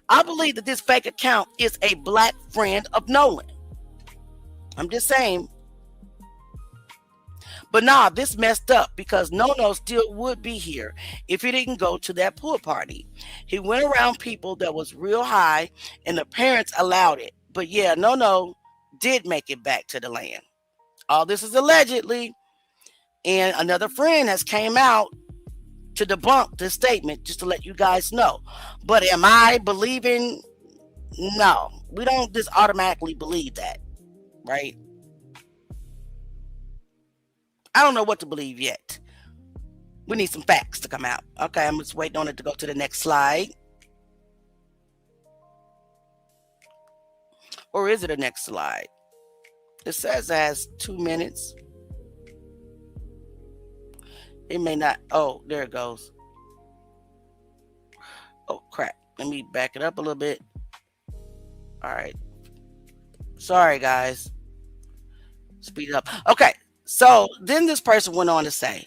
I believe that this fake account is a black friend of Nolan. I'm just saying. But nah, this messed up because No still would be here if he didn't go to that pool party. He went around people that was real high and the parents allowed it. But yeah, No did make it back to the land. All this is allegedly. And another friend has came out to debunk this statement, just to let you guys know. But am I believing? No, we don't just automatically believe that, right? I don't know what to believe yet. We need some facts to come out. Okay, I'm just waiting on it to go to the next slide. Or is it a next slide? It says it has 2 minutes. It may not. Oh, there it goes. Oh, crap. Let me back it up a little bit. All right. Sorry, guys. Speed it up. Okay. So then this person went on to say,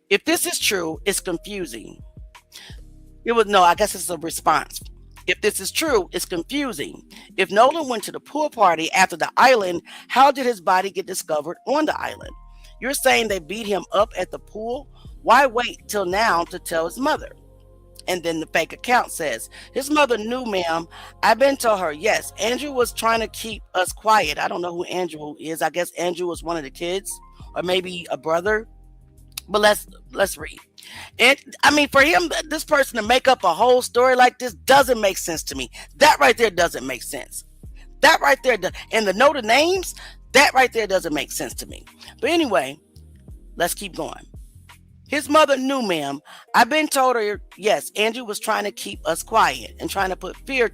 if this is true, it's confusing. I guess it's a response. If this is true, it's confusing. If Nolan went to the pool party after the island, how did his body get discovered on the island? You're saying they beat him up at the pool? Why wait till now to tell his mother? And then the fake account says, his mother knew, ma'am. I've been told her, yes, Andrew was trying to keep us quiet. I don't know who Andrew is. I guess Andrew was one of the kids or maybe a brother. But let's read. And I mean, for him, this person to make up a whole story like this doesn't make sense to me. That right there doesn't make sense. That right there, and the know the names, that right there doesn't make sense to me. But anyway, let's keep going. His mother knew, ma'am. I've been told her, yes, Andrew was trying to keep us quiet and trying to put fear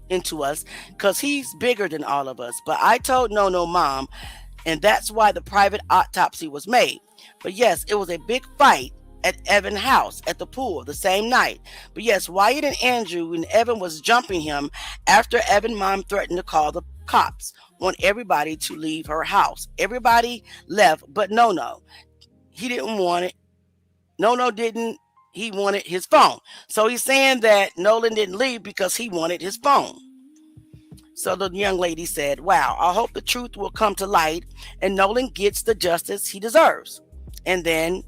into us because he's bigger than all of us. But I told no, mom, and that's why the private autopsy was made. But yes, it was a big fight at Evan's house at the pool the same night. But yes, Wyatt and Andrew and Evan was jumping him after Evan's mom threatened to call the cops on everybody to leave her house. Everybody left, but no. He didn't want it. No didn't. He wanted his phone. So he's saying that Nolan didn't leave because he wanted his phone. So the young lady said, wow, I hope the truth will come to light and Nolan gets the justice he deserves. And then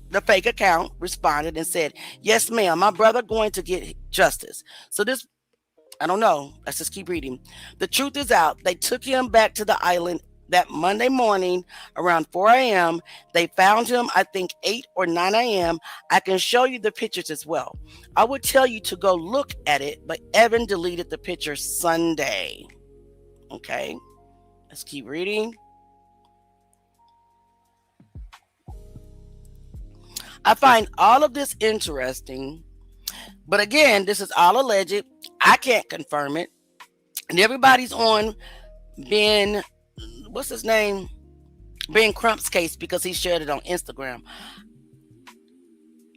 the fake account responded and said, yes, ma'am, my brother going to get justice. So this, I don't know. Let's just keep reading. The truth is out. They took him back to the island that Monday morning around 4 a.m. They found him, I think, 8 or 9 a.m. I can show you the pictures as well. I would tell you to go look at it, but Evan deleted the picture Sunday. Okay, let's keep reading. I find all of this interesting, but again, this is all alleged. I can't confirm it. And everybody's on Ben, what's his name? Ben Crump's case because he shared it on Instagram.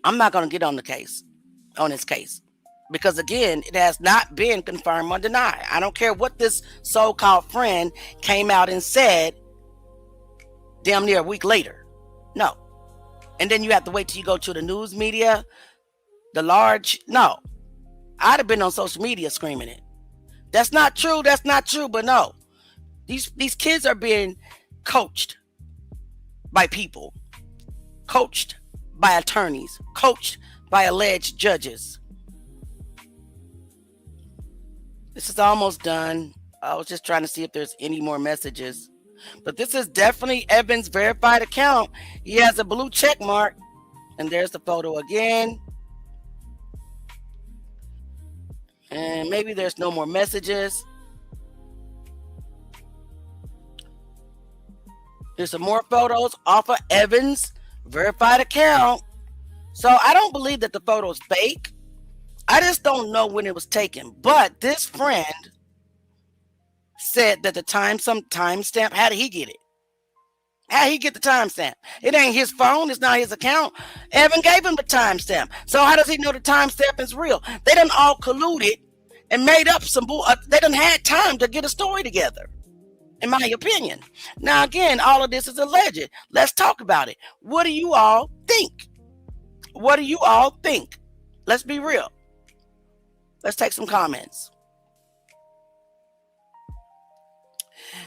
I'm not going to get on his case. Because again, it has not been confirmed or denied. I don't care what this so-called friend came out and said damn near a week later. No. And then you have to wait till you go to the news media, no. I'd have been on social media screaming it. That's not true, but no. These kids are being coached by people, coached by attorneys, coached by alleged judges. This is almost done. I was just trying to see if there's any more messages. But this is definitely Evan's verified account. He has a blue check mark. And there's the photo again. And maybe there's no more messages. There's some more photos off of Evan's verified account. So I don't believe that the photo is fake. I just don't know when it was taken. But this friend said that some timestamp. How did he get it? How did he get the timestamp? It ain't his phone. It's not his account. Evan gave him the timestamp. So how does he know the timestamp is real? They done all colluded and made up some bull. They done had time to get a story together, in my opinion. Now, again, all of this is alleged. Let's talk about it. What do you all think? What do you all think? Let's be real. Let's take some comments.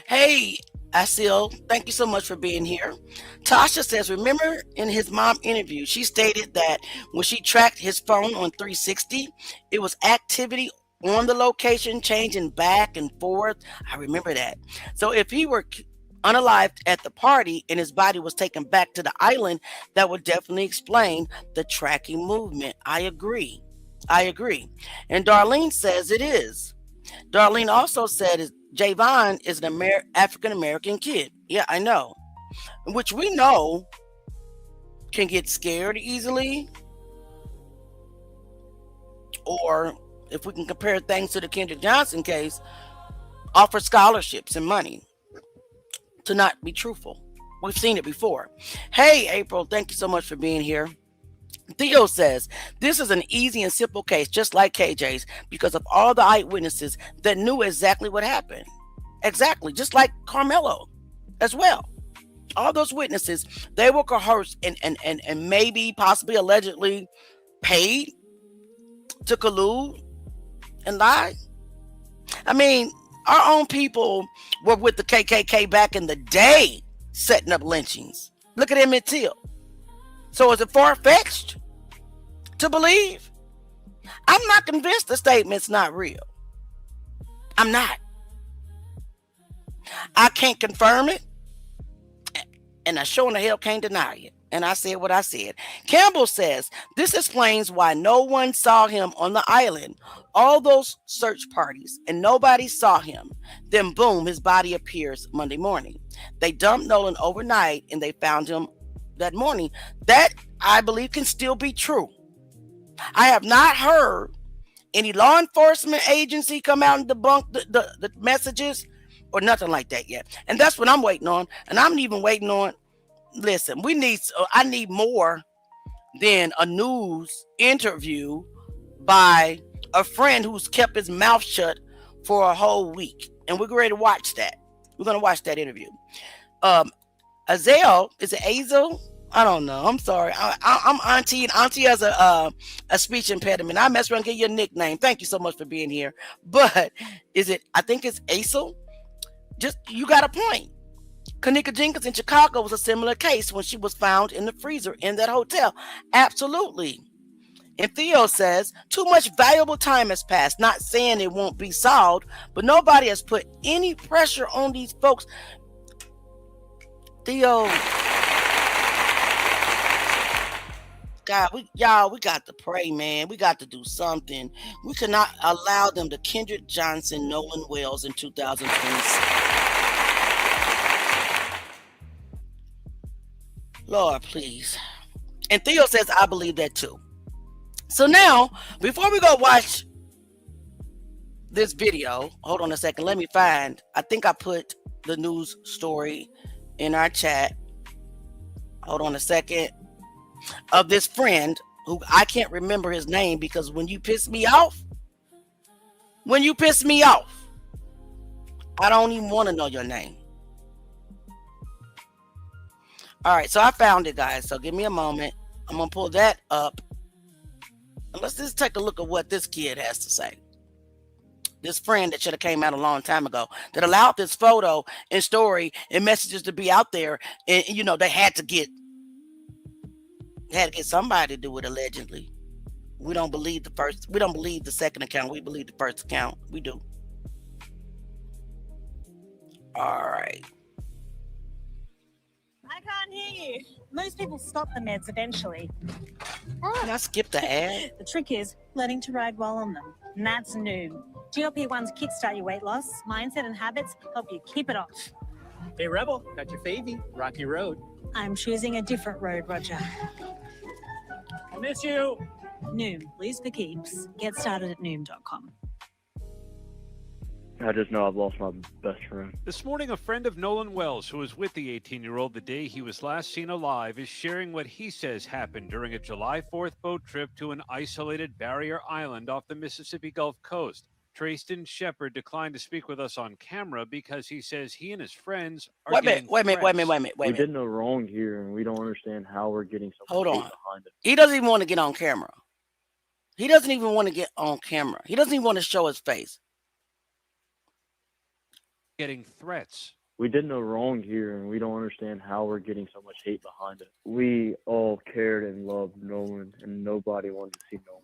Hey, Asil, thank you so much for being here. Tasha says, remember in his mom interview, she stated that when she tracked his phone on 360, it was activity on the location, changing back and forth. I remember that. So if he were unalived at the party and his body was taken back to the island, that would definitely explain the tracking movement. I agree. And Darlene says it is. Darlene also said Javon is an African-American kid. Yeah, I know. which we know can get scared easily, or if we can compare things to the Kendrick Johnson case, offer scholarships and money to not be truthful. We've seen it before. Hey, April, thank you so much for being here. Theo says, this is an easy and simple case, just like KJ's, because of all the eyewitnesses that knew exactly what happened. Exactly, just like Carmelo as well. All those witnesses, they were coerced and maybe, possibly, allegedly paid to collude and lie. I mean, our own people were with the KKK back in the day setting up lynchings. Look at Emmett Till. So is it far-fetched to believe? I'm not convinced the statement's not real. I'm not. I can't confirm it, and I sure in the hell can't deny it. And I said what I said. Campbell says, this explains why no one saw him on the island. All those search parties, and nobody saw him. Then boom, his body appears Monday morning. They dumped Nolan overnight, and they found him that morning. That, I believe, can still be true. I have not heard any law enforcement agency come out and debunk the messages or nothing like that yet. And that's what I'm waiting on. And I'm even waiting on, listen, I need more than a news interview by a friend who's kept his mouth shut for a whole week. And we're ready to watch that. We're going to watch that interview. Azel, is it Azel? I don't know. I'm sorry. I'm Auntie, and Auntie has a speech impediment. I mess around and get you a nickname. Thank you so much for being here. But I think it's Azel? Just, you got a point. Kanika Jenkins in Chicago was a similar case when she was found in the freezer in that hotel. Absolutely. And Theo says, too much valuable time has passed. Not saying it won't be solved, but nobody has put any pressure on these folks. Theo, God, we got to pray, man. We got to do something. We cannot allow them to Kendrick Johnson, Nolan Wells in 2026. Lord, please. And Theo says, I believe that too. So now, before we go watch this video, hold on a second. Let me find, I think I put the news story in our chat. Hold on a second. Of this friend who I can't remember his name, because when you piss me off, I don't even want to know your name. All right, so I found it, guys. So give me a moment. I'm going to pull that up. And let's just take a look at what this kid has to say. This friend that should have came out a long time ago, that allowed this photo and story and messages to be out there. And, you know, they had to get somebody to do it, allegedly. We don't believe the second account. We believe the first account. We do. All right. I can't hear you. Most people stop the meds eventually. Can I skip the ad? The trick is learning to ride well on them. And that's new. GLP-1s kickstart your weight loss. Mindset and habits help you keep it off. Hey, Rebel, got your favy, Rocky Road. I'm choosing a different road, Roger. I miss you. Noom, lose for keeps. Get started at noom.com. I just know I've lost my best friend. This morning, a friend of Nolan Wells, who was with the 18-year-old the day he was last seen alive, is sharing what he says happened during a July 4th boat trip to an isolated barrier island off the Mississippi Gulf Coast. Trayston Shepard declined to speak with us on camera because he says he and his friends are Wait a minute. We did no wrong here, and we don't understand how we're getting so Hold much on. behind it. He doesn't even want to get on camera. He doesn't even want to get on camera. He doesn't even want to show his face. Getting threats. We did no wrong here, and we don't understand how we're getting so much hate behind it. We all cared and loved Nolan, and nobody wanted to see Nolan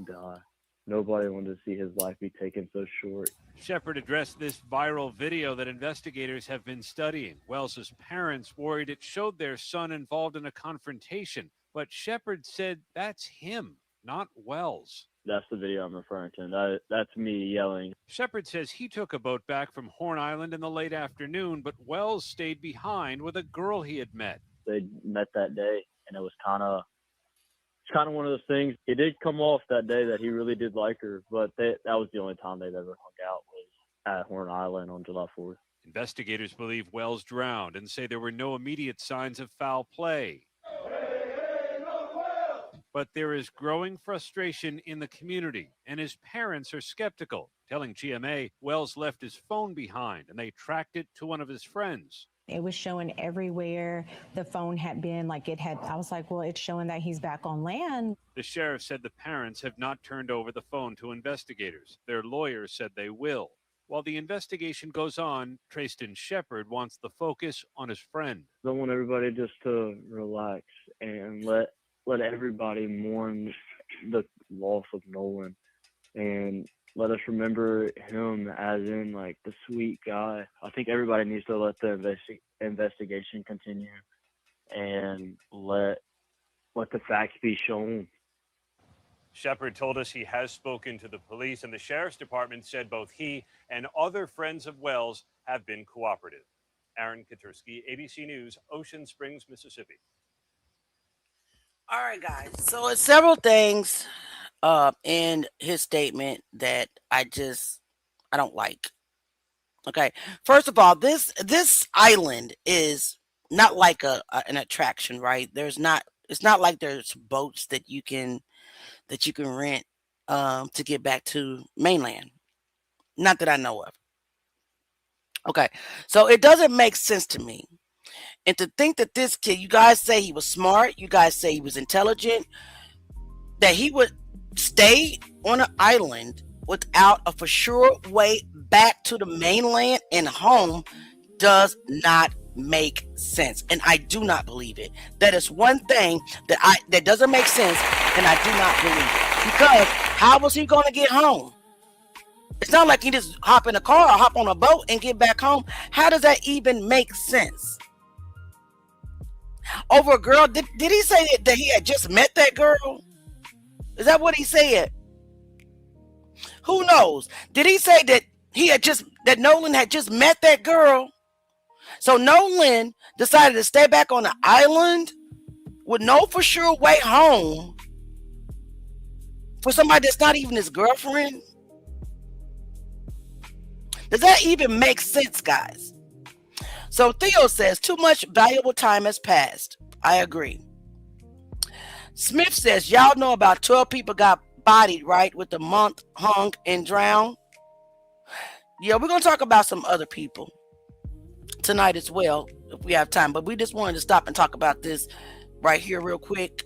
die. Nobody wanted to see his life be taken so short. Shepard addressed this viral video that investigators have been studying. Wells's parents worried it showed their son involved in a confrontation, but Shepard said that's him, not Wells. That's the video I'm referring to. That's me yelling. Shepard says he took a boat back from Horn Island in the late afternoon, but Wells stayed behind with a girl he had met. They met that day, and it was kind of one of those things. It did come off that day that he really did like her, but that was the only time they've ever hung out, was at Horn Island on July 4th. Investigators believe Wells drowned and say there were no immediate signs of foul play. But there is growing frustration in the community, and his parents are skeptical, telling GMA Wells left his phone behind and they tracked it to one of his friends. It was showing everywhere the phone had been, I was like, well, it's showing that he's back on land. The sheriff said the parents have not turned over the phone to investigators. Their lawyers said they will. While the investigation goes on, Trayston Shepard wants the focus on his friend. I want everybody just to relax and let everybody mourn the loss of Nolan, and let us remember him as in like the sweet guy. I think everybody needs to let the investigation continue and let the facts be shown. Shepard told us he has spoken to the police, and the sheriff's department said both he and other friends of Wells have been cooperative. Aaron Katursky, ABC News, Ocean Springs, Mississippi. All right, guys. So it's several things in his statement that I don't like. Okay. First of all, this island is not like an attraction, right? It's not like there's boats that you can rent to get back to mainland. Not that I know of. Okay. So it doesn't make sense to me. And to think that this kid, you guys say he was smart, you guys say he was intelligent, that he would stay on an island without a for sure way back to the mainland and home does not make sense. And I do not believe it. That is one thing that doesn't make sense, and I do not believe it. Because how was he going to get home? It's not like he just hop in a car or hop on a boat and get back home. How does that even make sense? Over a girl? Did he say that he had just met that girl? Is that what he said? Who knows? Did he say that that Nolan had just met that girl? So Nolan decided to stay back on the island with no for sure way home for somebody that's not even his girlfriend? Does that even make sense, guys? So Theo says, too much valuable time has passed. I agree. Smith says, y'all know about 12 people got bodied, right? With the month hung and drowned. Yeah, we're going to talk about some other people tonight as well, if we have time. But we just wanted to stop and talk about this right here real quick.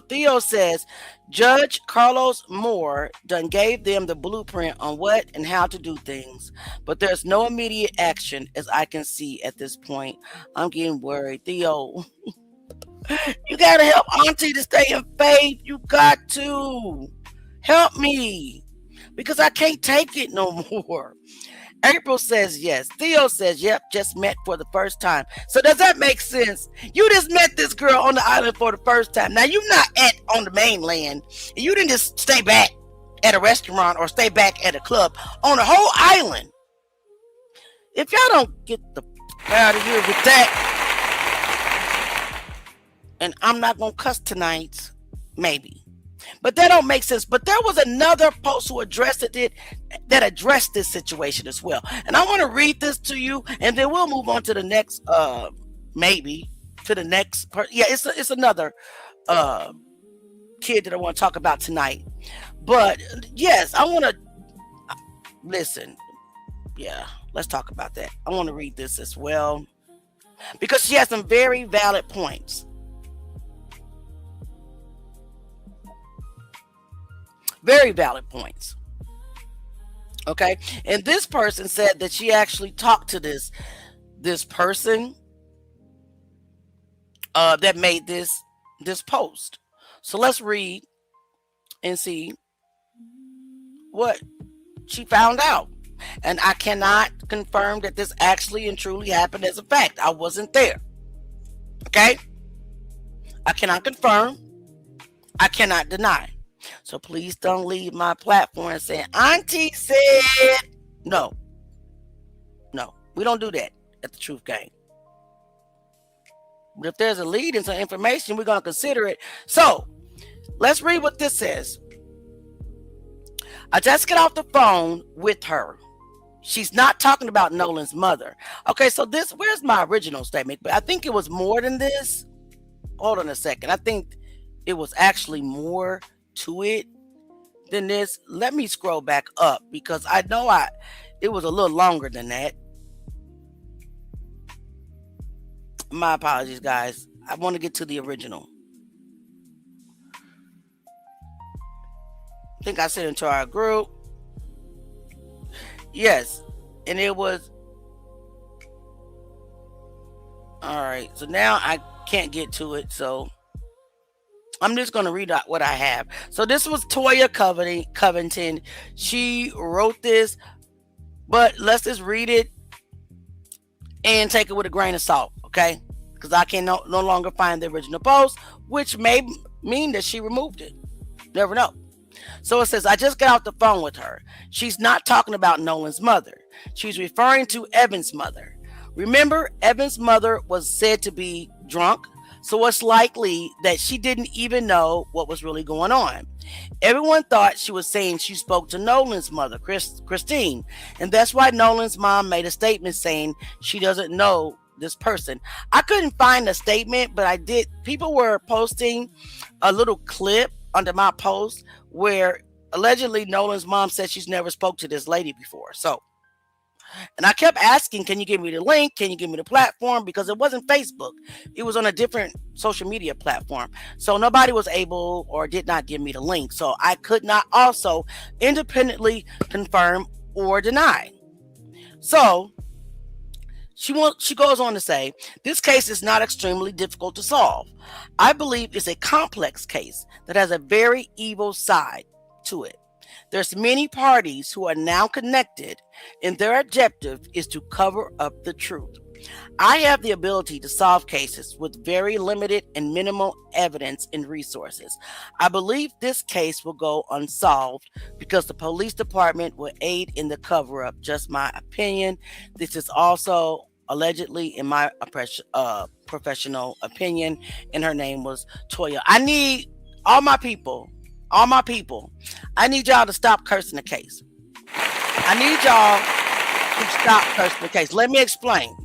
Theo says, Judge Carlos Moore done gave them the blueprint on what and how to do things, but there's no immediate action as I can see at this point. I'm getting worried. Theo, you got to help Auntie to stay in faith. You got to help me because I can't take it no more. April says yes. Theo says, yep, just met for the first time. So does that make sense? You just met this girl on the island for the first time. Now you're not on the mainland. You didn't just stay back at a restaurant or stay back at a club. On the whole island. If y'all don't get the out of here with that, and I'm not going to cuss tonight, maybe. But that don't make sense. But there was another post who addressed this situation as well. And I want to read this to you, and then we'll move on to the next, maybe to the next part. Yeah, it's another kid that I want to talk about tonight. But yes, I want to listen. Yeah, let's talk about that. I want to read this as well because she has some very valid points. Very valid points. Okay. And this person said that she actually talked to this person that made this post. So let's read and see what she found out. And I cannot confirm that this actually and truly happened as a fact. I wasn't there. Okay. I cannot confirm. I cannot deny. So please don't leave my platform saying, Auntie said. No. No, we don't do that at the Truth Gang. But if there's a lead and some information, we're going to consider it. So let's read what this says. I just got off the phone with her. She's not talking about Nolan's mother. Okay, so where's my original statement? But I think it was more than this. Hold on a second. I think it was actually more to it than this. Let me scroll back up because I know it was a little longer than that. My apologies, guys. I want to get to the original. I think I sent it to our group. Yes. And it was. All right. So now I can't get to it. So I'm just going to read out what I have. So this was Toya Covington. She wrote this. But let's just read it and take it with a grain of salt. Okay? Because I can no longer find the original post, which may mean that she removed it. Never know. So it says, I just got off the phone with her. She's not talking about Nolan's mother. She's referring to Evan's mother. Remember, Evan's mother was said to be drunk, so it's likely that she didn't even know what was really going on. Everyone thought she was saying she spoke to Nolan's mother, Christine, and that's why Nolan's mom made a statement saying she doesn't know this person. I couldn't find a statement, but I did. People were posting a little clip under my post where allegedly Nolan's mom said she's never spoke to this lady before. So, and I kept asking, can you give me the link? Can you give me the platform? Because it wasn't Facebook. It was on a different social media platform. So nobody was able or did not give me the link. So I could not also independently confirm or deny. So she goes on to say, this case is not extremely difficult to solve. I believe it's a complex case that has a very evil side to it. There's many parties who are now connected, and their objective is to cover up the truth. I have the ability to solve cases with very limited and minimal evidence and resources. I believe this case will go unsolved because the police department will aid in the cover-up. Just my opinion. This is also allegedly in my professional opinion, and her name was Toya. I need all my people, I need y'all to stop cursing the case. I need y'all to stop cursing the case. Let me explain.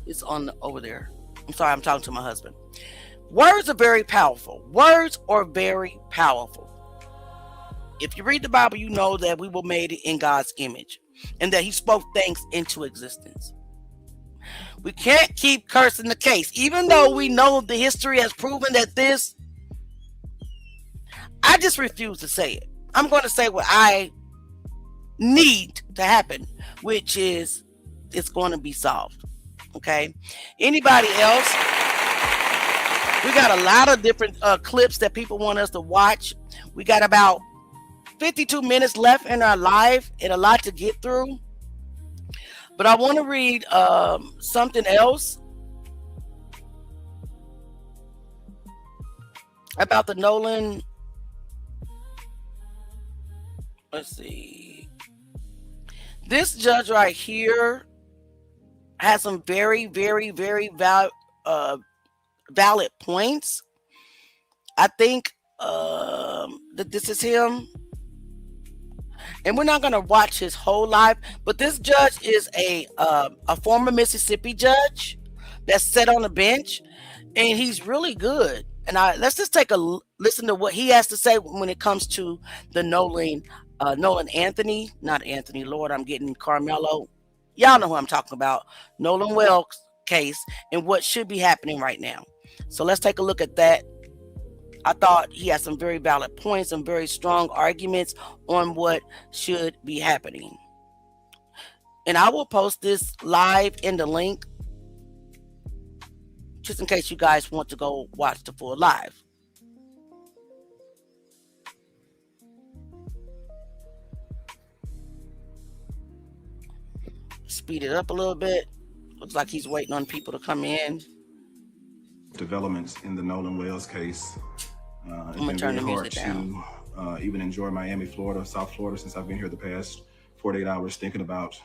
It's on over there. I'm sorry, I'm talking to my husband. Words are very powerful. Words are very powerful. If you read the Bible, you know that we were made in God's image and that he spoke things into existence. We can't keep cursing the case, even though we know the history has proven that this. I just refuse to say it. I'm going to say what I need to happen, which is it's going to be solved. Okay. Anybody else? We got a lot of different clips that people want us to watch. We got about 52 minutes left in our live and a lot to get through. But I want to read something else about the Nolan. Let's see. This judge right here has some very, very, very valid points. I think that this is him. And we're not going to watch his whole life, but this judge is a former Mississippi judge that sat on the bench, and he's really good. And let's just take a listen to what he has to say when it comes to the Nolan Anthony, not Anthony, Lord, I'm getting Carmelo. Y'all know who I'm talking about. Nolan Wells case and what should be happening right now. So let's take a look at that. I thought he had some very valid points, some very strong arguments on what should be happening. And I will post this live in the link just in case you guys want to go watch the full live. Speed it up a little bit. Looks like he's waiting on people to come in. Developments in the Nolan Wells case. It's I'm gonna been turn really the hard music down. to even enjoy Miami, Florida, South Florida since I've been here the past 48 hours thinking about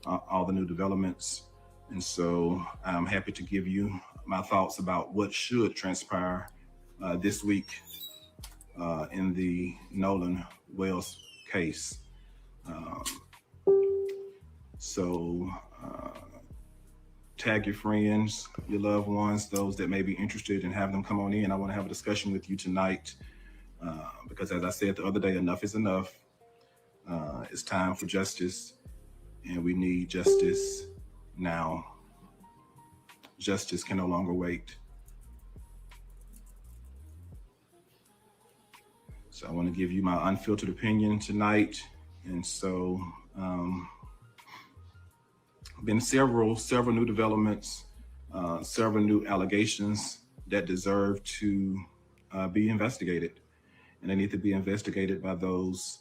all the new developments. And so I'm happy to give you my thoughts about what should transpire this week in the Nolan Wells case. So tag your friends, your loved ones, those that may be interested, and have them come on in. I want to have a discussion with you tonight because, as I said the other day, enough is enough. It's time for justice, and we need justice now. Justice can no longer wait. So I want to give you my unfiltered opinion tonight. And so been several new developments, several new allegations that deserve to be investigated. And they need to be investigated by those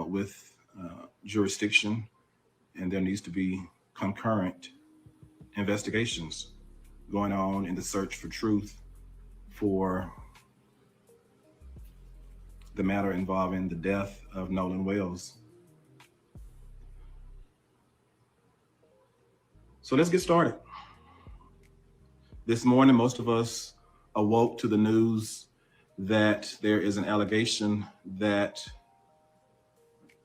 with jurisdiction. And there needs to be concurrent investigations going on in the search for truth for the matter involving the death of Nolan Wells. So let's get started. This morning, most of us awoke to the news that there is an allegation that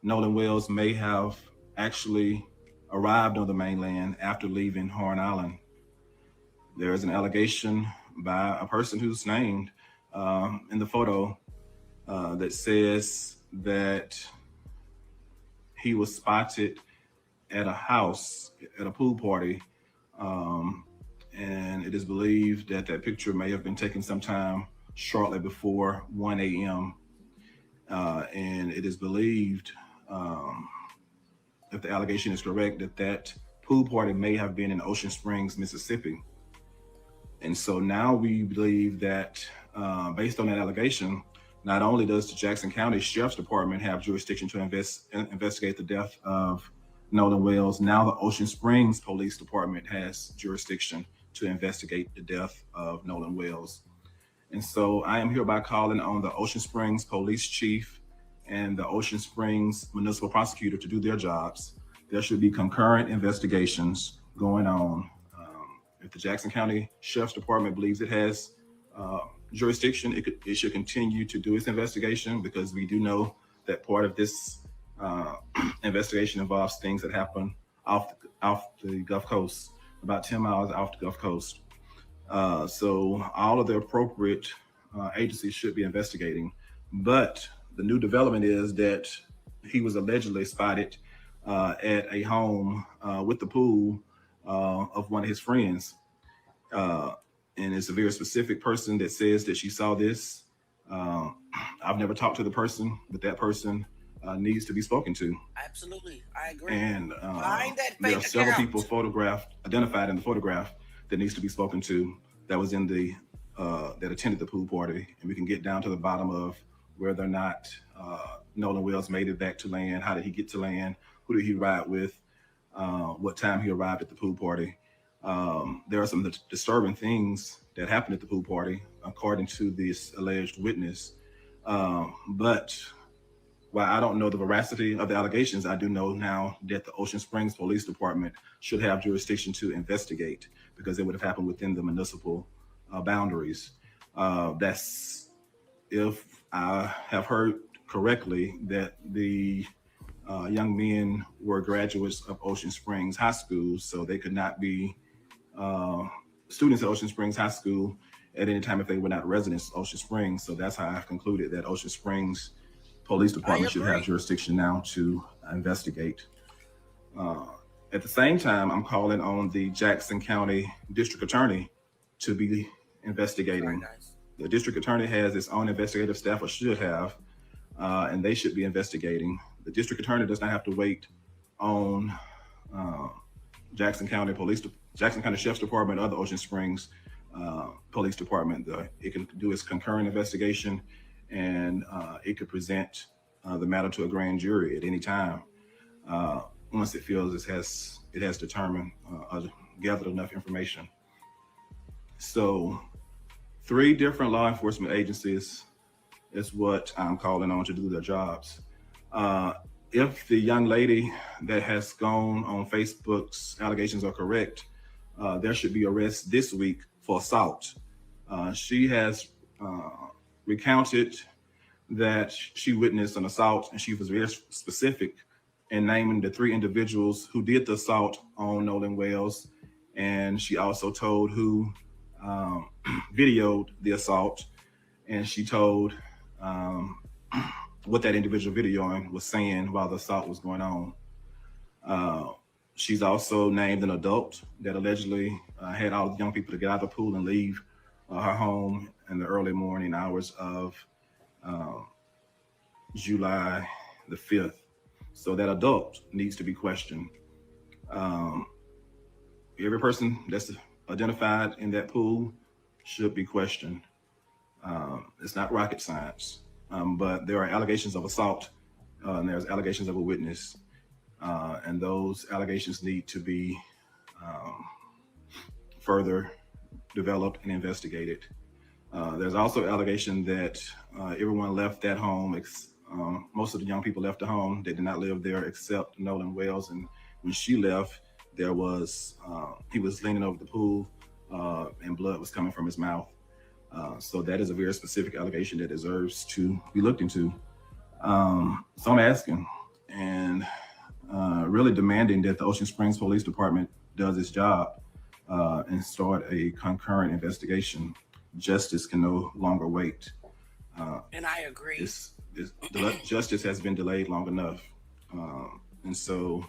Nolan Wells may have actually arrived on the mainland after leaving Horn Island. There is an allegation by a person who's named in the photo that says that he was spotted at a house, at a pool party, and it is believed that that picture may have been taken sometime shortly before 1 a.m. And it is believed, if the allegation is correct, that that pool party may have been in Ocean Springs, Mississippi. And so now we believe that based on that allegation, not only does the Jackson County Sheriff's Department have jurisdiction to investigate the death of Nolan Wells, now the Ocean Springs Police Department has jurisdiction to investigate the death of Nolan Wells. And so I am hereby calling on the Ocean Springs Police Chief and the Ocean Springs Municipal Prosecutor to do their jobs. There should be concurrent investigations going on. If the Jackson County Sheriff's Department believes it has jurisdiction, it should continue to do its investigation, because we do know that part of this investigation involves things that happen off the Gulf Coast, about 10 miles off the Gulf Coast. So all of the appropriate agencies should be investigating. But the new development is that he was allegedly spotted at a home with the pool of one of his friends. And it's a very specific person that says that she saw this. I've never talked to the person, but that person needs to be spoken to. Absolutely, I agree. And Behind that there are fake several account. people identified in the photograph that needs to be spoken to, that was in the that attended the pool party, and we can get down to the bottom of whether or not Nolan Wells made it back to land. How did he get to land? Who did he ride with? What time he arrived at the pool party? There are some disturbing things that happened at the pool party, according to this alleged witness. But while I don't know the veracity of the allegations, I do know now that the Ocean Springs Police Department should have jurisdiction to investigate, because it would have happened within the municipal boundaries. That's, if I have heard correctly, that the young men were graduates of Ocean Springs High School, so they could not be students at Ocean Springs High School at any time if they were not residents of Ocean Springs. So that's how I've concluded that Ocean Springs Police Department should have jurisdiction now to investigate. At the same time, I'm calling on the Jackson County District Attorney to be investigating. The District Attorney has its own investigative staff, or should have, and they should be investigating. The District Attorney does not have to wait on Jackson County Sheriff's Department or the Ocean Springs Police Department. It can do its concurrent investigation, and it could present the matter to a grand jury at any time once it feels it has determined gathered enough information. So 3 different law enforcement agencies is what I'm calling on to do their jobs. If the young lady that has gone on Facebook's allegations are correct, there should be arrest this week for assault. She has recounted that she witnessed an assault, and she was very specific in naming the 3 individuals who did the assault on Nolan Wells. And she also told who videoed the assault, and she told what that individual videoing was saying while the assault was going on. She's also named an adult that allegedly had all the young people to get out of the pool and leave her home in the early morning hours of July the 5th. So that adult needs to be questioned. Every person that's identified in that pool should be questioned. It's not rocket science, but there are allegations of assault, and there's allegations of a witness, and those allegations need to be further developed and investigated. There's also allegation that everyone left that home. Most of the young people left the home. They did not live there except Nolan Wells. And when she left, there was he was leaning over the pool, and blood was coming from his mouth. So that is a very specific allegation that deserves to be looked into. So I'm asking and really demanding that the Ocean Springs Police Department does its job and start a concurrent investigation. Justice can no longer wait. And I agree. Justice has been delayed long enough. And so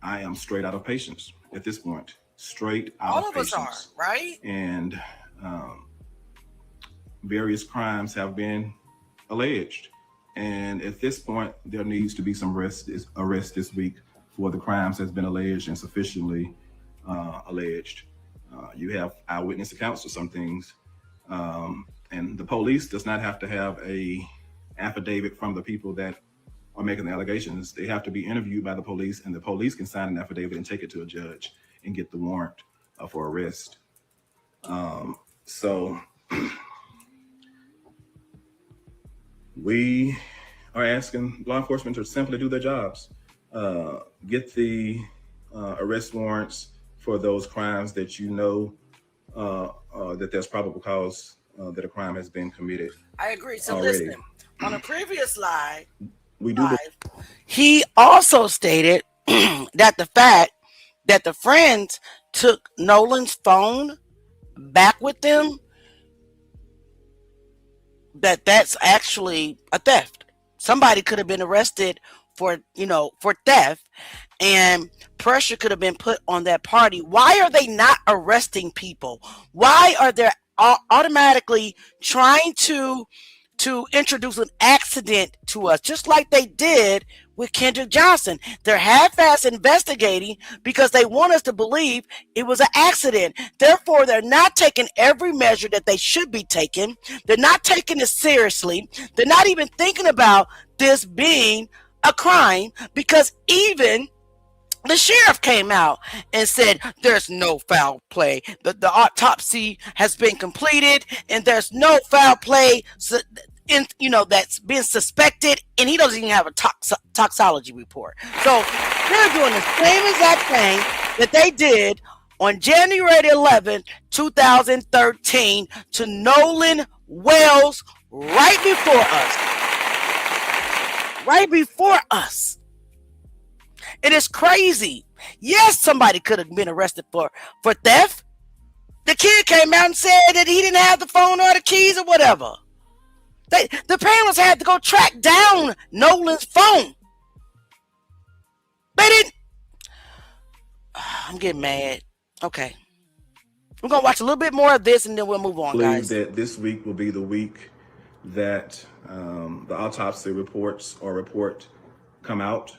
I am straight out of patience at this point. Straight out All of of us patience. are, right? And various crimes have been alleged. And at this point, there needs to be some arrest this week for the crimes that's been alleged and sufficiently alleged. You have eyewitness accounts for some things. And the police does not have to have a affidavit from the people that are making the allegations. They have to be interviewed by the police, and the police can sign an affidavit and take it to a judge and get the warrant for arrest. So we are asking law enforcement to simply do their jobs, get the arrest warrants for those crimes that you know that there's probable cause that a crime has been committed. I agree. So already. listen, on a previous live, We do. he also stated that the fact that the friends took Nolan's phone back with them, that's actually a theft. Somebody could have been arrested for theft, and pressure could have been put on that party. Why are they not arresting people? Why are they automatically trying to introduce an accident to us, just like they did with Kendrick Johnson? They're half-ass investigating because they want us to believe it was an accident. Therefore, they're not taking every measure that they should be taking. They're not taking it seriously. They're not even thinking about this being a crime, because even the sheriff came out and said there's no foul play. The autopsy has been completed, and there's no foul play that's been suspected, and he doesn't even have a toxology report. So they're doing the same exact thing that they did on January 11th, 2013 to Nolan Wells right before us. Right before us. It is crazy. Yes, somebody could have been arrested for theft. The kid came out and said that he didn't have the phone or the keys or whatever. The parents had to go track down Nolan's phone. They didn't. I'm getting mad. Okay. We're going to watch a little bit more of this, and then we'll move on, I believe guys. that this week will be the week that the autopsy report come out.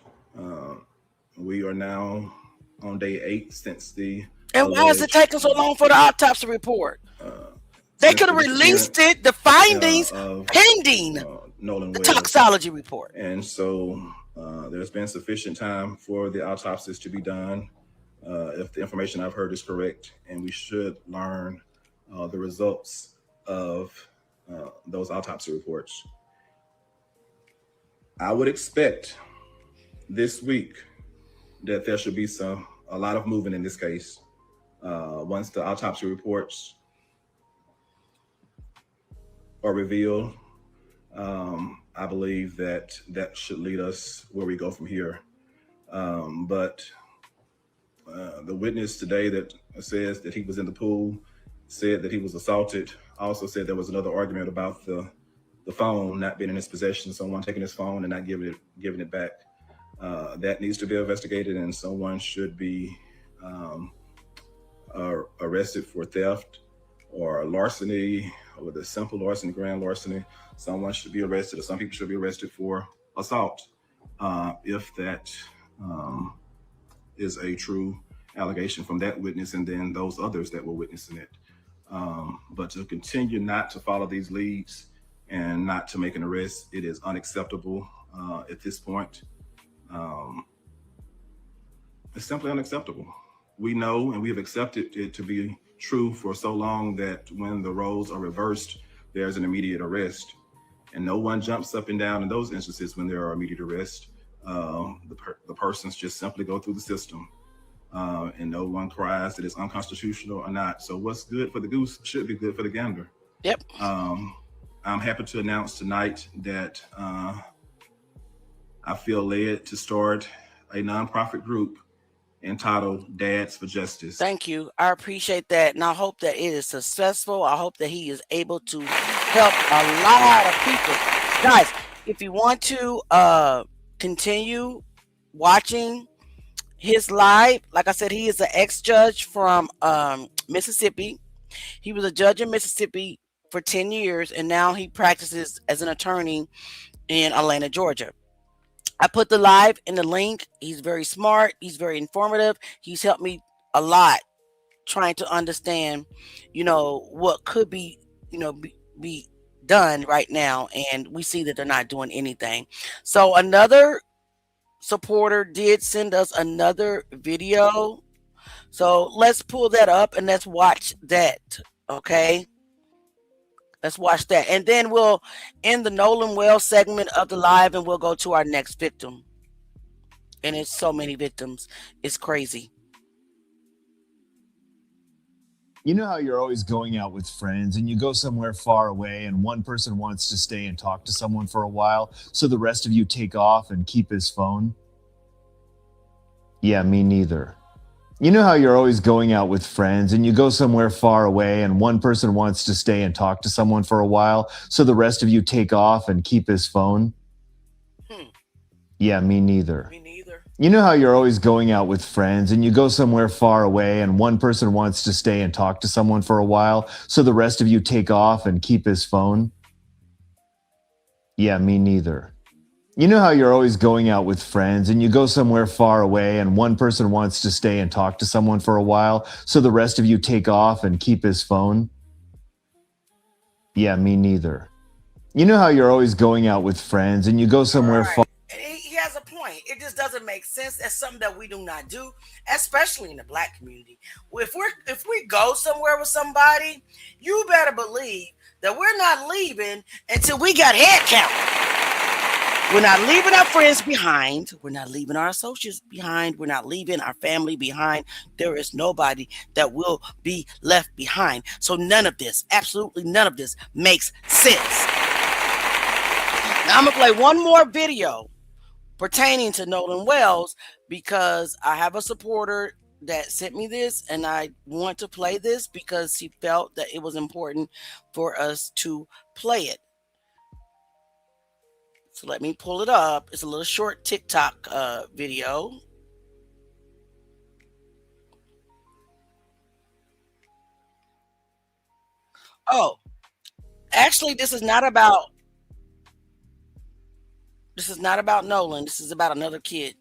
We are now on day 8 since the. And why is it taking so long for the autopsy report? They could have released it, the findings, pending Nolan the Wells. toxology report. And so there's been sufficient time for the autopsies to be done, if the information I've heard is correct, and we should learn the results of those autopsy reports. I would expect this week that there should be a lot of movement in this case. Once the autopsy reports are revealed, I believe that should lead us where we go from here. But the witness today that says that he was in the pool said that he was assaulted. Also said there was another argument about the phone not being in his possession, someone taking his phone and not giving it back. That needs to be investigated, and someone should be arrested for theft or larceny, or the simple larceny, grand larceny. Someone should be arrested, or some people should be arrested for assault, if that is a true allegation from that witness and then those others that were witnessing it. But to continue not to follow these leads and not to make an arrest, it is unacceptable at this point. It's simply unacceptable. We know and we have accepted it to be true for so long that when the roles are reversed, there's an immediate arrest. And no one jumps up and down in those instances when there are immediate arrests. The persons just simply go through the system. And no one cries that it's unconstitutional or not. So what's good for the goose should be good for the gander. Yep. I'm happy to announce tonight that I feel led to start a nonprofit group entitled Dads for Justice. Thank you. I appreciate that. And I hope that it is successful. I hope that he is able to help a lot of people. Guys, if you want to continue watching his live, like I said, he is an ex-judge from Mississippi. He was a judge in Mississippi for 10 years, and now he practices as an attorney in Atlanta, Georgia. I put the live in the link. He's very smart. He's very informative. He's helped me a lot trying to understand, what could be, be done right now. And we see that they're not doing anything. So another supporter did send us another video. So let's pull that up and let's watch that. Okay. Let's watch that. And then we'll end the Nolan Wells segment of the live and we'll go to our next victim. And it's so many victims. It's crazy. You know how you're always going out with friends and you go somewhere far away and one person wants to stay and talk to someone for a while, so the rest of you take off and keep his phone? Yeah, me neither. You know how you're always going out with friends and you go somewhere far away and one person wants to stay and talk to someone for a while, so the rest of you take off and keep his phone? Yeah, me neither. Me neither. You know how you're always going out with friends and you go somewhere far away and one person wants to stay and talk to someone for a while, so the rest of you take off and keep his phone? Yeah, me neither. You know how you're always going out with friends and you go somewhere far away and one person wants to stay and talk to someone for a while, so the rest of you take off and keep his phone? Yeah, me neither. You know how you're always going out with friends and you go somewhere far... He has a point. It just doesn't make sense. That's something that we do not do, especially in the Black community. If we go somewhere with somebody, you better believe that we're not leaving until we got head count. We're not leaving our friends behind. We're not leaving our associates behind. We're not leaving our family behind. There is nobody that will be left behind. So none of this, absolutely none of this makes sense. Now I'm going to play one more video pertaining to Nolan Wells because I have a supporter that sent me this and I want to play this because he felt that it was important for us to play it. So let me pull it up. It's a little short TikTok video. Oh, actually, this is not about Nolan. This is about another kid.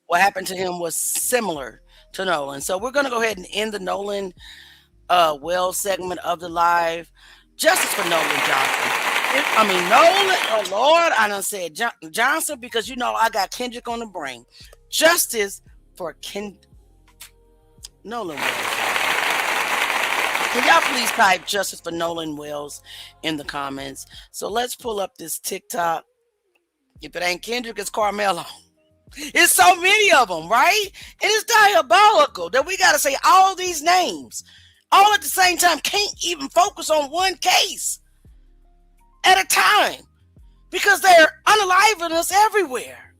What happened to him was similar to Nolan. So we're going to go ahead and end the Nolan Wells segment of the live. Justice for Nolan Johnson. Nolan, oh Lord, I done said Johnson because I got Kendrick on the brain. Justice for Nolan Wells. Can y'all please type justice for Nolan Wells in the comments? So let's pull up this TikTok. If it ain't Kendrick, it's Carmelo. It's so many of them, right? And it's diabolical that we got to say all these names all at the same time. Can't even focus on one case at a time because they're unaliving us everywhere.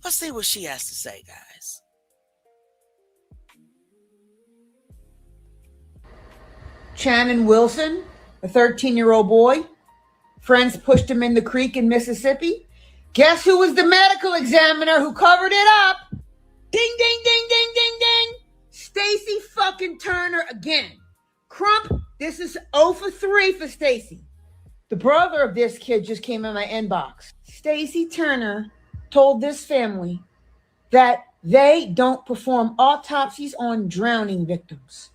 Let's see what she has to say, guys. Channing Wilson, a 13-year-old boy. Friends pushed him in the creek in Mississippi. Guess who was the medical examiner who covered it up? Ding, ding, ding, ding, ding, ding. Stacey fucking Turner again. Crump, this is 0 for 3 for Stacey. The brother of this kid just came in my inbox. Stacey Turner told this family that they don't perform autopsies on drowning victims.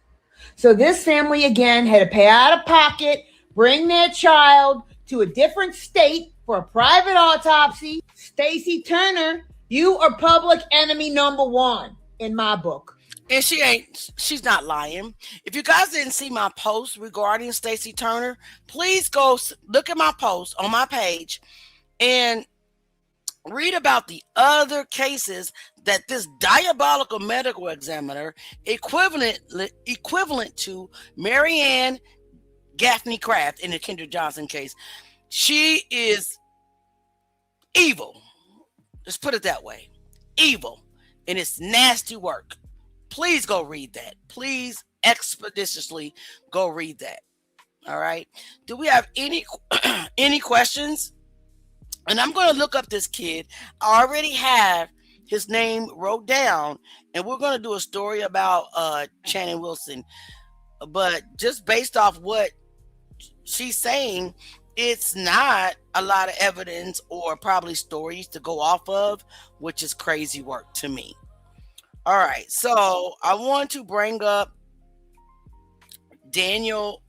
So this family again had to pay out of pocket, bring their child to a different state for a private autopsy. Stacey Turner, you are public enemy number 1 in my book. And she's not lying. If you guys didn't see my post regarding Stacey Turner, please go look at my post on my page and read about the other cases that this diabolical medical examiner, equivalent to Marianne Gaffney Craft in the Kendrick Johnson case, she is evil. Let's put it that way. Evil. And it's nasty work. Please go read that. Please expeditiously go read that. All right. Do we have any questions? And I'm going to look up this kid. I already have his name wrote down, and we're going to do a story about Channing Wilson. But just based off what she's saying, it's not a lot of evidence or probably stories to go off of, which is crazy work to me. All right, so I want to bring up Daniel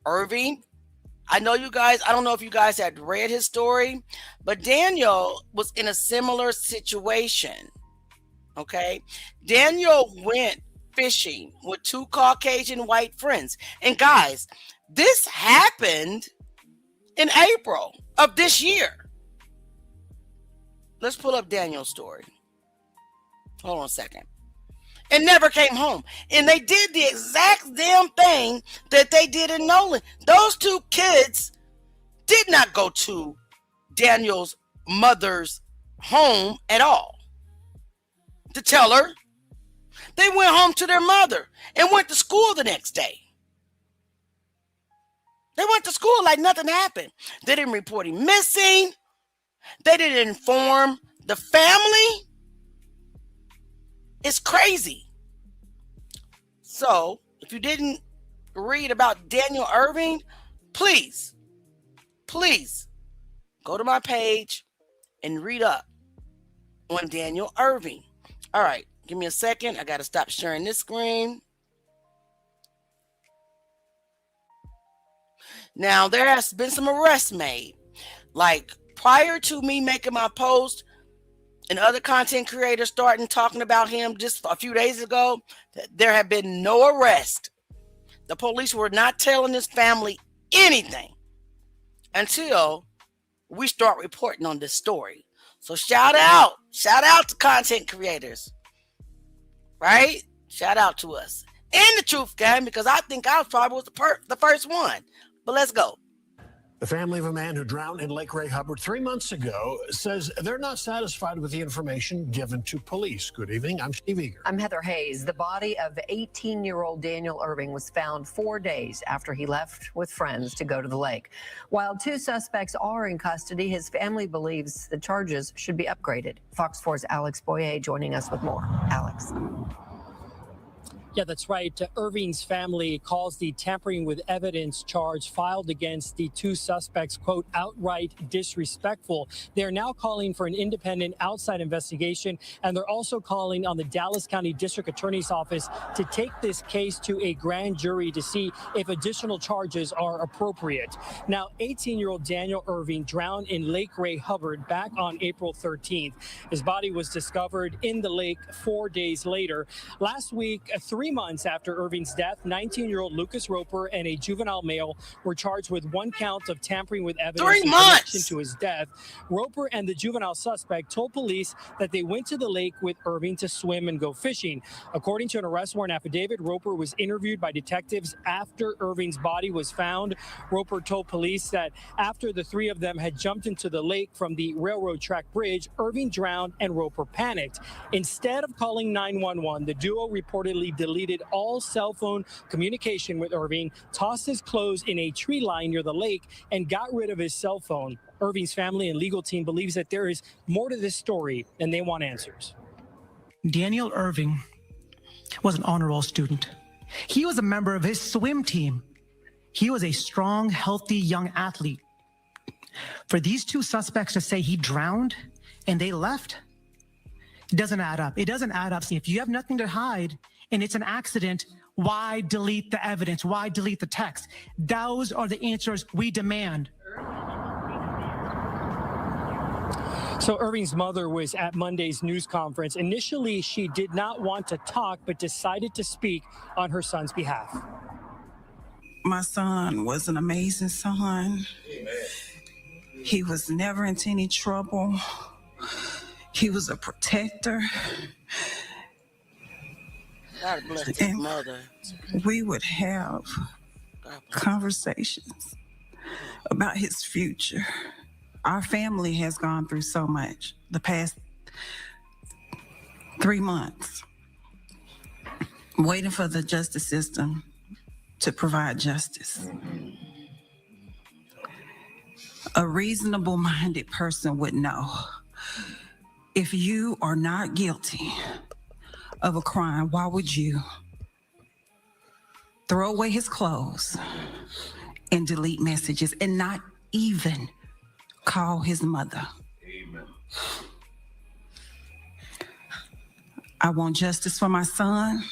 Irving. I know you guys, I don't know if you guys had read his story, but Daniel was in a similar situation. Okay, Daniel went fishing with 2 Caucasian white friends. And guys, this happened in April of this year. Let's pull up Daniel's story. Hold on a second. And never came home. And they did the exact damn thing that they did in Nolan. Those 2 kids did not go to Daniel's mother's home at all to tell her. They went home to their mother and went to school the next day. They went to school like nothing happened. They didn't report him missing. They didn't inform the family. It's crazy. So, if you didn't read about Daniel Irving, please go to my page and read up on Daniel Irving. All right, give me a second. I got to stop sharing this screen. Now, there has been some arrests made. Like, prior to me making my post and other content creators starting talking about him just a few days ago, there have been no arrest. The police were not telling this family anything until we start reporting on this story. So shout out to content creators, right? Shout out to us and the Truth Gang, because I think I probably was the first one. But let's go. The family of a man who drowned in Lake Ray Hubbard 3 months ago says they're not satisfied with the information given to police. Good evening. I'm Steve Eager. I'm Heather Hayes. The body of 18-year-old Daniel Irving was found 4 days after he left with friends to go to the lake. While 2 suspects are in custody, his family believes the charges should be upgraded. Fox 4's Alex Boyer joining us with more. Alex. Yeah, that's right. Irving's family calls the tampering with evidence charge filed against the 2 suspects, quote, outright disrespectful. They're now calling for an independent outside investigation, and they're also calling on the Dallas County District Attorney's Office to take this case to a grand jury to see if additional charges are appropriate. Now, 18-year-old Daniel Irving drowned in Lake Ray Hubbard back on April 13th. His body was discovered in the lake 4 days later. Last week, 3 3 months after Irving's death, 19-year-old Lucas Roper and a juvenile male were charged with 1 count of tampering with evidence 3 in months connection to his death. Roper and the juvenile suspect told police that they went to the lake with Irving to swim and go fishing. According to an arrest warrant affidavit, Roper was interviewed by detectives after Irving's body was found. Roper told police that after the 3 of them had jumped into the lake from the railroad track bridge, Irving drowned and Roper panicked. Instead of calling 911, the duo reportedly deleted all cell phone communication with Irving, tossed his clothes in a tree line near the lake, and got rid of his cell phone. Irving's family and legal team believes that there is more to this story, and they want answers. Daniel Irving was an honor roll student. He was a member of his swim team. He was a strong, healthy young athlete. For these 2 suspects to say he drowned and they left, it doesn't add up. It doesn't add up. See, if you have nothing to hide and it's an accident, why delete the evidence? Why delete the text? Those are the answers we demand. So Irving's mother was at Monday's news conference. Initially, she did not want to talk, but decided to speak on her son's behalf. My son was an amazing son. Amen. He was never into any trouble. He was a protector. God bless his mother. We would have conversations about his future. Our family has gone through so much the past 3 months, waiting for the justice system to provide justice. A reasonable-minded person would know if you are not guilty of a crime, why would you throw away his clothes and delete messages and not even call his mother? Amen. I want justice for my son.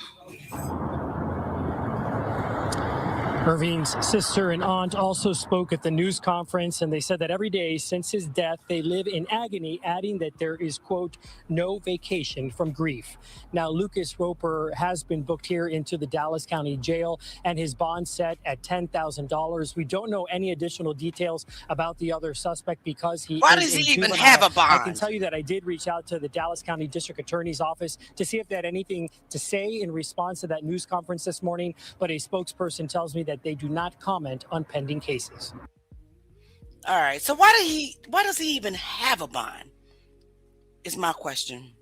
Irving's sister and aunt also spoke at the news conference, and they said that every day since his death, they live in agony, adding that there is, quote, no vacation from grief. Now, Lucas Roper has been booked here into the Dallas County Jail, and his bond set at $10,000. We don't know any additional details about the other suspect because he Why is does a he even juvenile. have a bond? I can tell you that I did reach out to the Dallas County District Attorney's office to see if they had anything to say in response to that news conference this morning, but a spokesperson tells me that they do not comment on pending cases. All right, so why does he even have a bond? Is my question.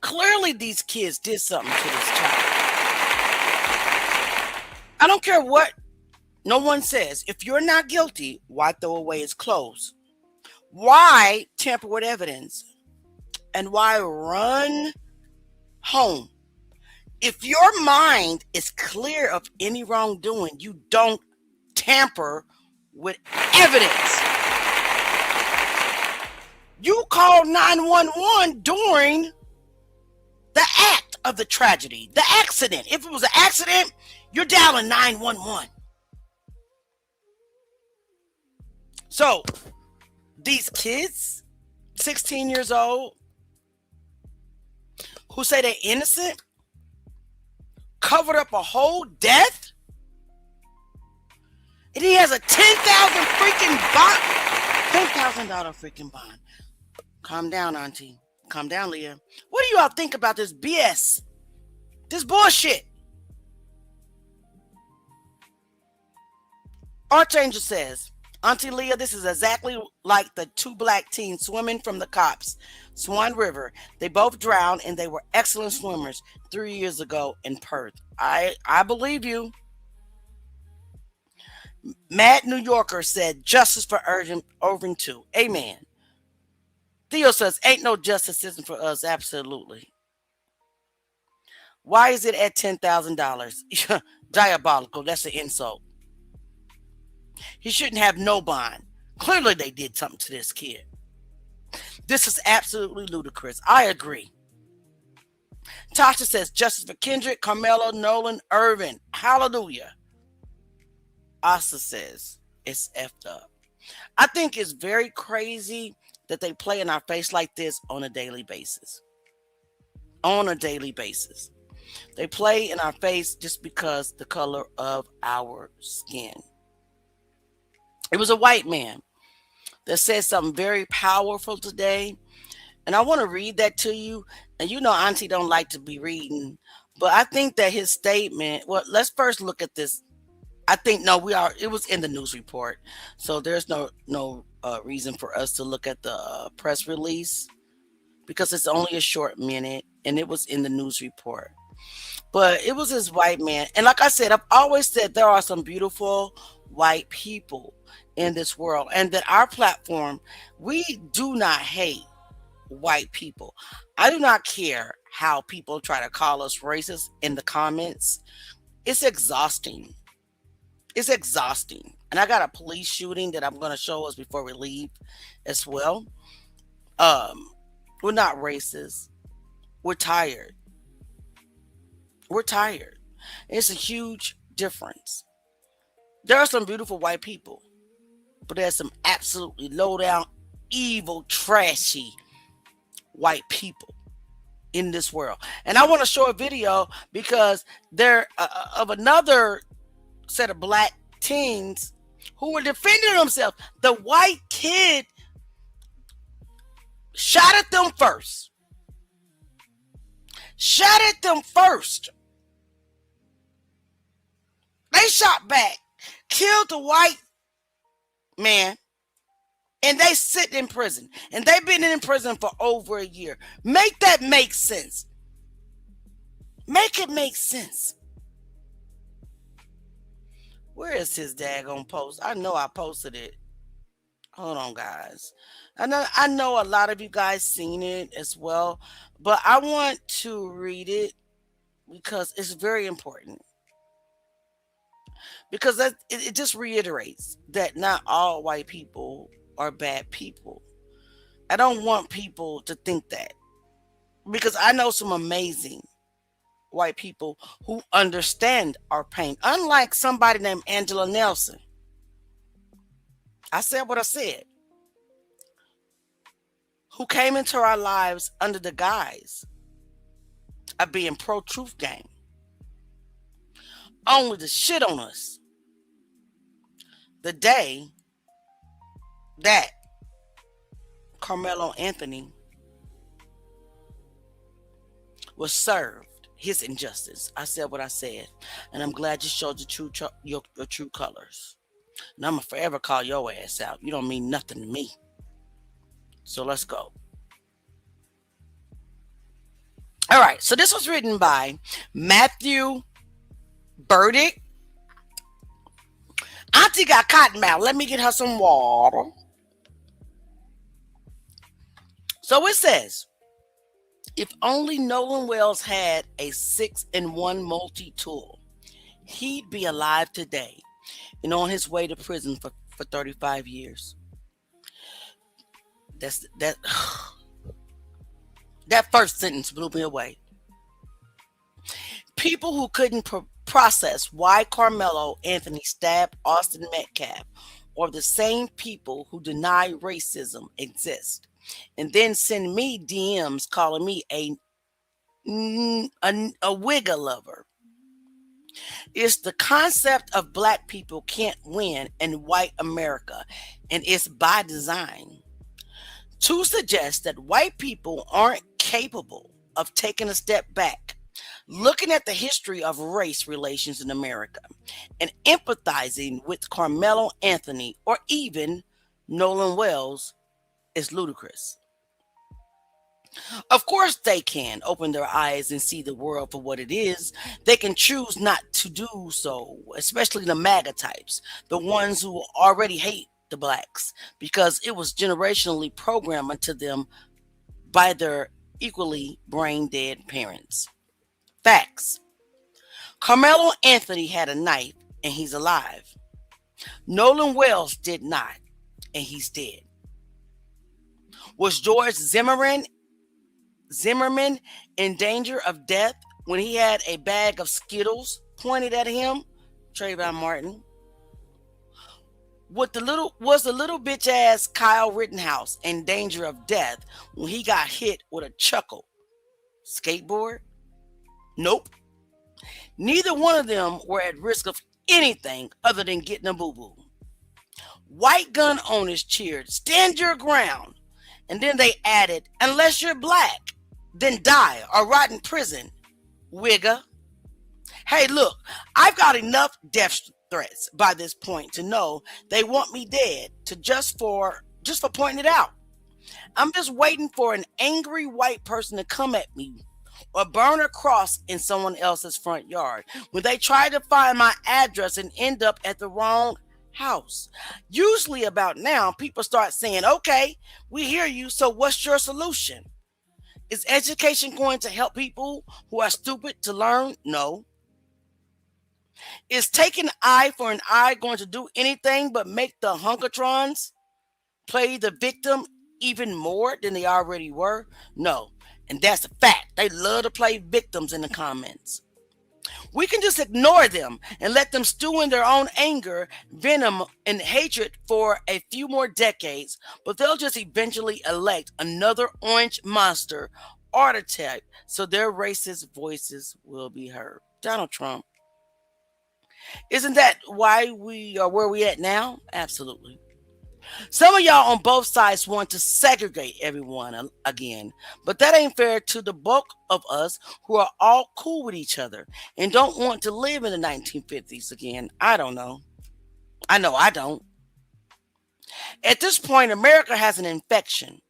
Clearly these kids did something to this child. I don't care what no one says. If you're not guilty, why throw away his clothes? Why tamper with evidence? And why run home? If your mind is clear of any wrongdoing, you don't tamper with evidence. You call 911 during the act of the tragedy, the accident. If it was an accident, you're dialing 911. So, these kids, 16 years old, who say they're innocent, covered up a whole death, and he has a $10,000 freaking bond. Calm down, Auntie. Calm down, Leah. What do you all think about this BS? This bullshit. Archangel says, Auntie Leah, this is exactly like the 2 black teens swimming from the cops, Swan River. They both drowned and they were excellent swimmers 3 years ago in Perth. I believe you. Mad New Yorker said, justice for Irving too. Amen. Theo says, ain't no justice system for us. Absolutely. Why is it at $10,000? Diabolical. That's an insult. He shouldn't have no bond. Clearly they did something to this kid. This is absolutely ludicrous. I agree. Tasha says, justice for Kendrick, Carmelo, Nolan, Irvin. Hallelujah. Asa says, it's effed up. I think it's very crazy that they play in our face like this on a daily basis. On a daily basis. They play in our face just because the color of our skin. It was a white man that said something very powerful today. And I want to read that to you. And you know, Auntie don't like to be reading, but I think that his statement, well, let's first look at this. I think, no, it was in the news report. So there's no reason for us to look at the press release because it's only a short minute and it was in the news report. But it was this white man. And like I said, I've always said there are some beautiful white people in this world, and that our platform, we do not hate white people. I do not care how people try to call us racist in the comments. It's exhausting. It's exhausting. And I got a police shooting that I'm going to show us before we leave as well. We're not racist. We're tired. We're tired. It's a huge difference. There are some beautiful white people, but there's some absolutely low down, evil, trashy white people in this world. And I want to show a video because there of another set of black teens who were defending themselves. The white kid shot at them first. Shot at them first. They shot back, killed the white man, and they sit in prison. And they've been in prison for over a year. Make that make sense. Make it make sense. Where is his daggone post? I know I posted it. Hold on, guys. I know a lot of you guys seen it as well, but I want to read because it's very important. Because it just reiterates that not all white people are bad people. I don't want people to think that, because I know some amazing white people who understand our pain, unlike somebody named Angela Nelson. I said what I said. Who came into our lives under the guise of being pro-truth gang, only to shit on us the day that Carmelo Anthony was served his injustice. I said what I said, and I'm glad you showed your true colors. And I'm gonna forever call your ass out. You don't mean nothing to me. So let's go. All right, so this was written by Matthew Burdick. Auntie got cotton mouth. Let me get her some water. So it says, if only Nolan Wells had a 6-in-1 multi-tool, he'd be alive today and on his way to prison for 35 years. That first sentence blew me away. People who couldn't process why Carmelo Anthony stabbed Austin Metcalf are the same people who deny racism exists and then send me DMs calling me a wigger lover. It's the concept of black people can't win in white America, and it's by design to suggest that white people aren't capable of taking a step back, looking at the history of race relations in America, and empathizing with Carmelo Anthony or even Nolan Wells is ludicrous. Of course, they can open their eyes and see the world for what it is. They can choose not to do so, especially the MAGA types, the ones who already hate the blacks because it was generationally programmed into them by their equally brain dead parents. Facts. Carmelo Anthony had a knife and he's alive. Nolan Wells did not, and he's dead. Was George Zimmerman in danger of death when he had a bag of Skittles pointed at him? Trayvon Martin. Was the little bitch ass Kyle Rittenhouse in danger of death when he got hit with a chuckle skateboard? Nope. Neither one of them were at risk of anything other than getting a boo-boo. White gun owners cheered, "Stand your ground." And then they added, "Unless you're black, then die or rot in prison, wigger." Hey, look, I've got enough death threats by this point to know they want me dead just for pointing it out. I'm just waiting for an angry white person to come at me or burn a cross in someone else's front yard when they try to find my address and end up at the wrong house. Usually about now, people start saying, "Okay, we hear you, so what's your solution?" Is education going to help people who are stupid to learn? No. Is taking eye for an eye going to do anything but make the Hunkertrons play the victim even more than they already were? No. And that's a fact. They love to play victims in the comments. We can just ignore them and let them stew in their own anger, venom, and hatred for a few more decades, but they'll just eventually elect another orange monster archetype so their racist voices will be heard. Donald Trump. Isn't that why we are where we at now? Absolutely. Some of y'all on both sides want to segregate everyone again, but that ain't fair to the bulk of us who are all cool with each other and don't want to live in the 1950s again. I don't know. I know I don't. At this point, America has an infection,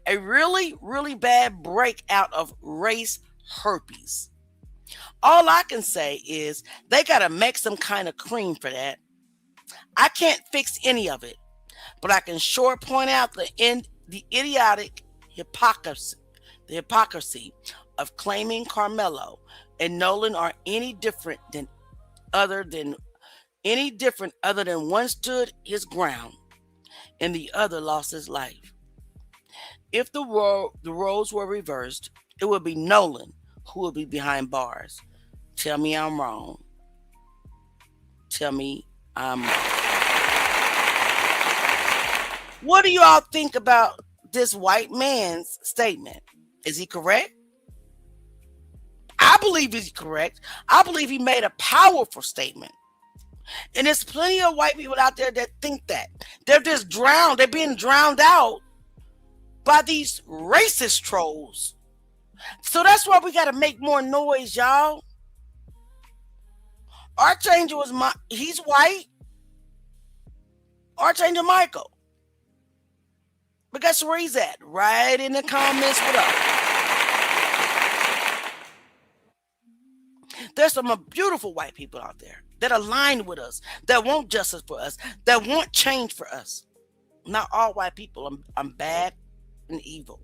a really, really bad breakout of race herpes. All I can say is they got to make some kind of cream for that. I can't fix any of it, but I can sure point out the idiotic hypocrisy of claiming Carmelo and Nolan are any different other than one stood his ground and the other lost his life. If the roles were reversed, it would be Nolan who would be behind bars. Tell me I'm wrong. Tell me I'm wrong. What do you all think about this white man's statement? Is he correct? I believe he's correct. I believe he made a powerful statement. And there's plenty of white people out there that think that. They're just drowned. They're being drowned out by these racist trolls. So that's why we got to make more noise, y'all. Archangel he's white. Archangel Michael. But guess where he's at? Right in the comments with us. There's some beautiful white people out there that align with us, that want justice for us, that want change for us. Not all white people. I'm bad and evil.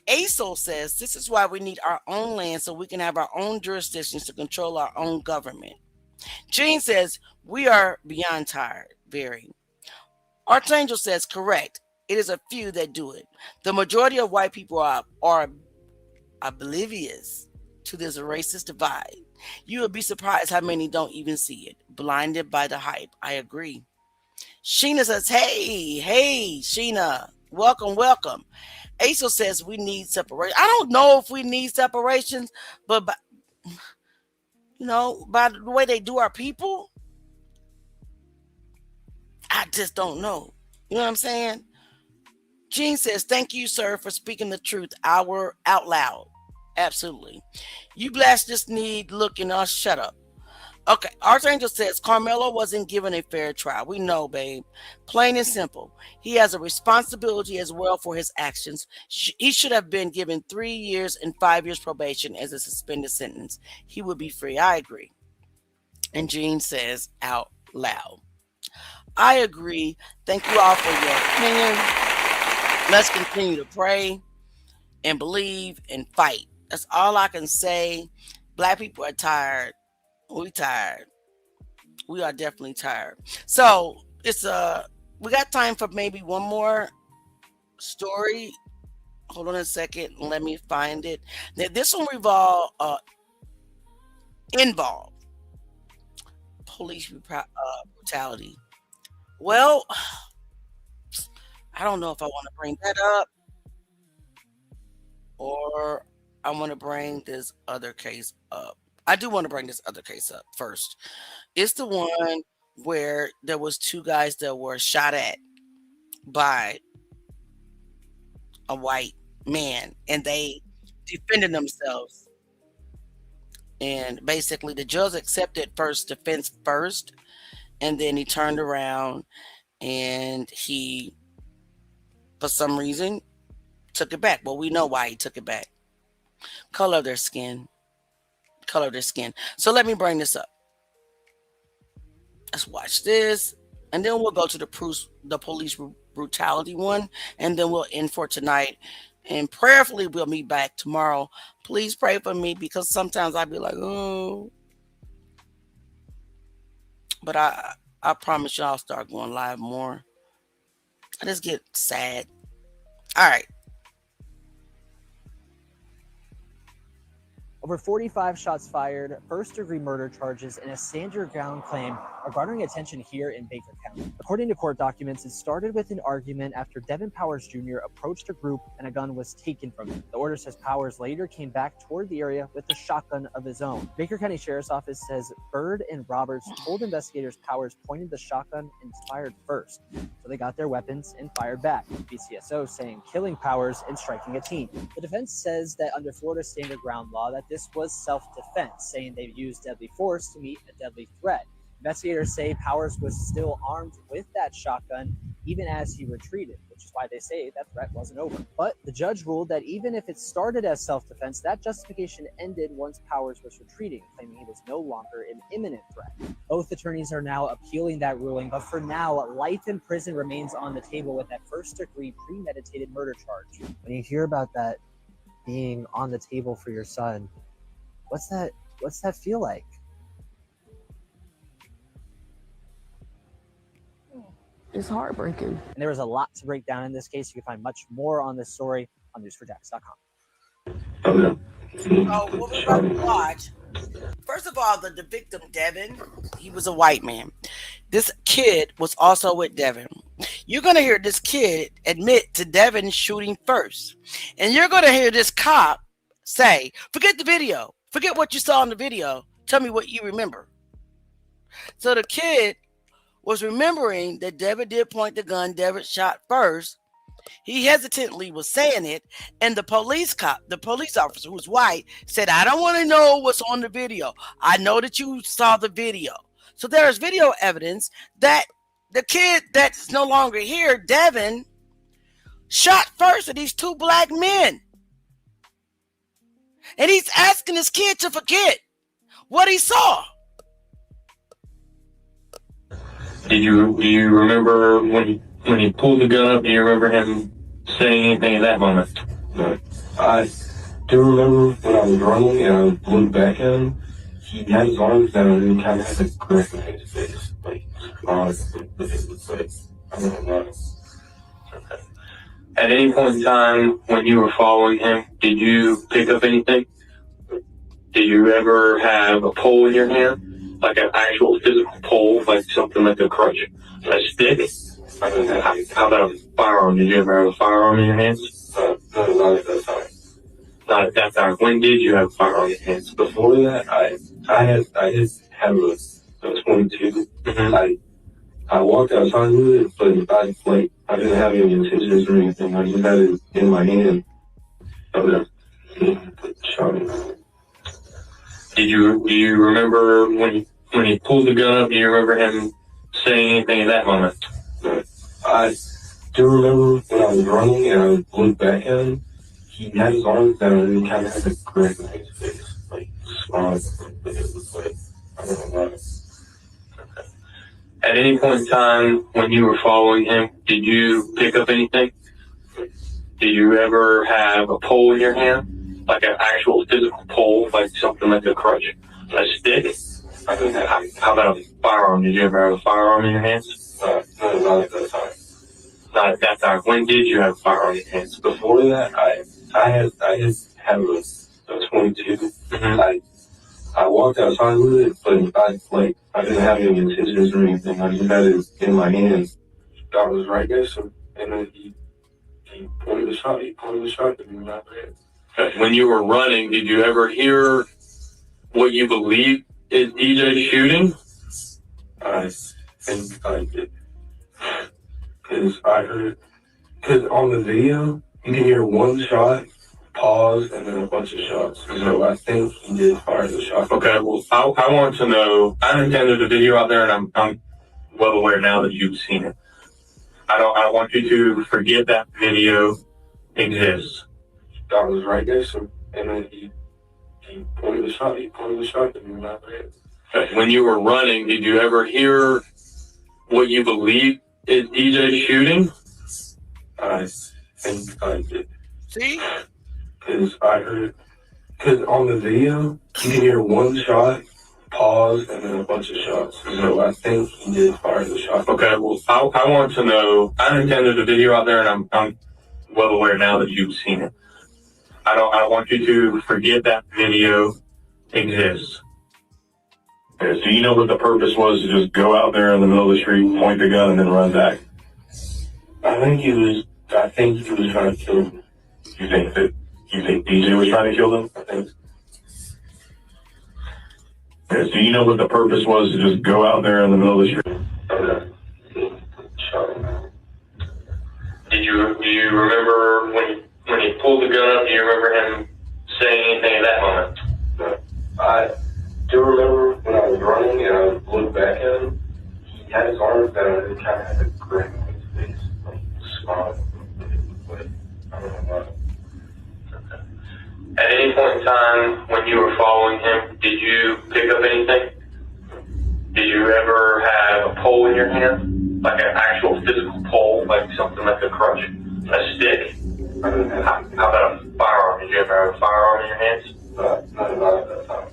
ASO says this is why we need our own land so we can have our own jurisdictions to control our own government. Jean says we are beyond tired. Very. Archangel says correct. It is a few that do it. The majority of white people are oblivious to this racist divide. You would be surprised how many don't even see it. Blinded by the hype. I agree. Sheena says, hey, Sheena. Welcome. ASO says we need separation. I don't know if we need separations, but by the way they do our people, I just don't know. You know what I'm saying? Jean says, thank you, sir, for speaking the truth out loud. Absolutely. You blacks just need looking us. Shut up. Okay. Archangel says Carmelo wasn't given a fair trial. We know, babe. Plain and simple. He has a responsibility as well for his actions. He should have been given 3 years and 5 years probation as a suspended sentence. He would be free. I agree. And Jean says out loud, I agree. Thank you all for your opinion. Let's continue to pray and believe and fight. That's all I can say. Black people are tired. We tired. We are definitely tired. So we got time for maybe one more story. Hold on a second. Let me find it. Now, this one involve police brutality. Well, I don't know if I want to bring that up or I want to bring this other case up. I do want to bring this other case up first. It's the one where there was two guys that were shot at by a white man and they defended themselves. And basically the judge accepted first defense first, and then he turned around and he, for some reason, took it back. Well, we know why he took it back. Color of their skin. Color of their skin. So let me bring this up. Let's watch this. And then we'll go to the police brutality one. And then we'll end for tonight. And prayerfully, we'll meet back tomorrow. Please pray for me, because sometimes I'll be like, oh. But I promise you I'll start going live more. I just get sad. All right. Over 45 shots fired, first-degree murder charges, and a stand your ground claim are garnering attention here in Baker County. According to court documents, it started with an argument after Devin Powers Jr. approached a group and a gun was taken from him. The order says Powers later came back toward the area with a shotgun of his own. Baker County Sheriff's Office says Byrd and Roberts told investigators Powers pointed the shotgun and fired first. So they got their weapons and fired back. BCSO saying killing Powers and striking a teen. The defense says that under Florida standard ground law that this was self-defense, saying they used deadly force to meet a deadly threat. Investigators say Powers was still armed with that shotgun even as he retreated, which is why they say that threat wasn't over. But the judge ruled that even if it started as self-defense, that justification ended once Powers was retreating, claiming he was no longer an imminent threat. Both attorneys are now appealing that ruling, but for now, life in prison remains on the table with that first-degree premeditated murder charge. When you hear about that being on the table for your son, what's that feel like? It's heartbreaking. And there was a lot to break down in this case. You can find much more on this story on newsforjax.com. So what we're about to watch, first of all, the victim, Devin, he was a white man. This kid was also with Devin. You're going to hear this kid admit to Devin shooting first. And you're going to hear this cop say, forget the video. Forget what you saw in the video. Tell me what you remember. So the kid was remembering that Devin did point the gun. Devin shot first. He hesitantly was saying it. And the police officer who's white said, I don't want to know what's on the video. I know that you saw the video. So there is video evidence that the kid that's no longer here, Devin, shot first at these two black men. And he's asking this kid to forget what he saw. Do you remember when he pulled the gun up? Do you remember him saying anything at that moment? I do remember when I was running and I looked back at him. He had his arms down and he kind of had a grip in his face, like with his face. I don't know. Okay. At any point in time when you were following him, did you pick up anything? Did you ever have a pole in your hand? Like an actual physical pole, like something like a crutch, a stick? How about a firearm? Did you ever have a firearm in your hands? No, not at that time. Not at that time. When did you have a firearm in your hands? Before that, I just had a 22. Mm-hmm. I walked outside with it, but I didn't have any intentions or anything. I just had it in my hand. Do you remember when he pulled the gun up? Do you remember him saying anything at that moment? I do remember when I was running and I looked back at him. He had his arms down and he kind of had a grip in his face, like smiles with his face. I don't know. Okay. At any point in time when you were following him, did you pick up anything? Did you ever have a pole in your hand? Like an actual physical pole, like something like a crutch, a stick? How about a firearm? Did you ever have a firearm in your hands? No, not at that time. Not at that time. When did you have a firearm in your hands? Before that, I just had a 22. Mm-hmm. I walked outside with it, but I didn't have any intentions or anything. I just had it in my hands. I was right next to him, and then he pointed the shot. He pointed the shot at me in my head. When you were running, did you ever hear what you believe is DJ shooting? I think I did. Because I heard, because on the video, you can hear one shot, pause, and then a bunch of shots. So I think he did fire the shot. Okay, well, I want to know, I understand there's a video out there, and I'm well aware now that you've seen it. I want you to forget that video exists. I was right there, so, and then he pointed the shot, and he went out there. When you were running, did you ever hear what you believe is DJ shooting? I think I did. See? Because I heard, because on the video, you can hear one shot, pause, and then a bunch of shots. So I think he did fire the shot. Okay, well, I want to know, I understand there's a video out there, and I'm well aware now that you've seen it. I want you to forget that video exists. Okay, so you know what the purpose was, to just go out there in the middle of the street, point the gun, and then run back? I think he was trying to kill him. You think DJ was trying to kill them? I think. Okay, so you know what the purpose was, to just go out there in the middle of the street? Okay. Do you remember when he pulled the gun up, do you remember him saying anything at that moment? No. I do remember when I was running and I looked back at him, he had his arms down and he kind of had a grin on his face, like smile. But I don't know why. Okay. At any point in time when you were following him, did you pick up anything? Did you ever have a pole in your hand? Like an actual physical pole, like something like a crutch? A stick? How about a firearm? Did you ever have a firearm in your hands? Not at that time.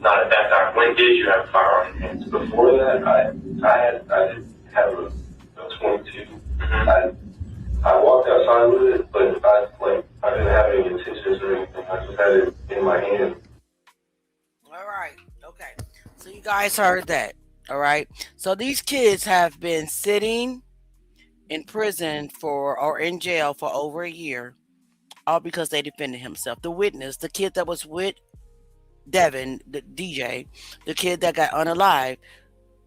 Not at that time. When did you have a firearm in your hands? Before that, I did have a 22. I walked outside with it, but I didn't have any intentions or anything. I just had it in my hand. All right. Okay. So you guys heard that. All right. So these kids have been sitting in prison or in jail for over a year, all because they defended himself. The witness, the kid that was with Devin, the DJ, the kid that got unalive,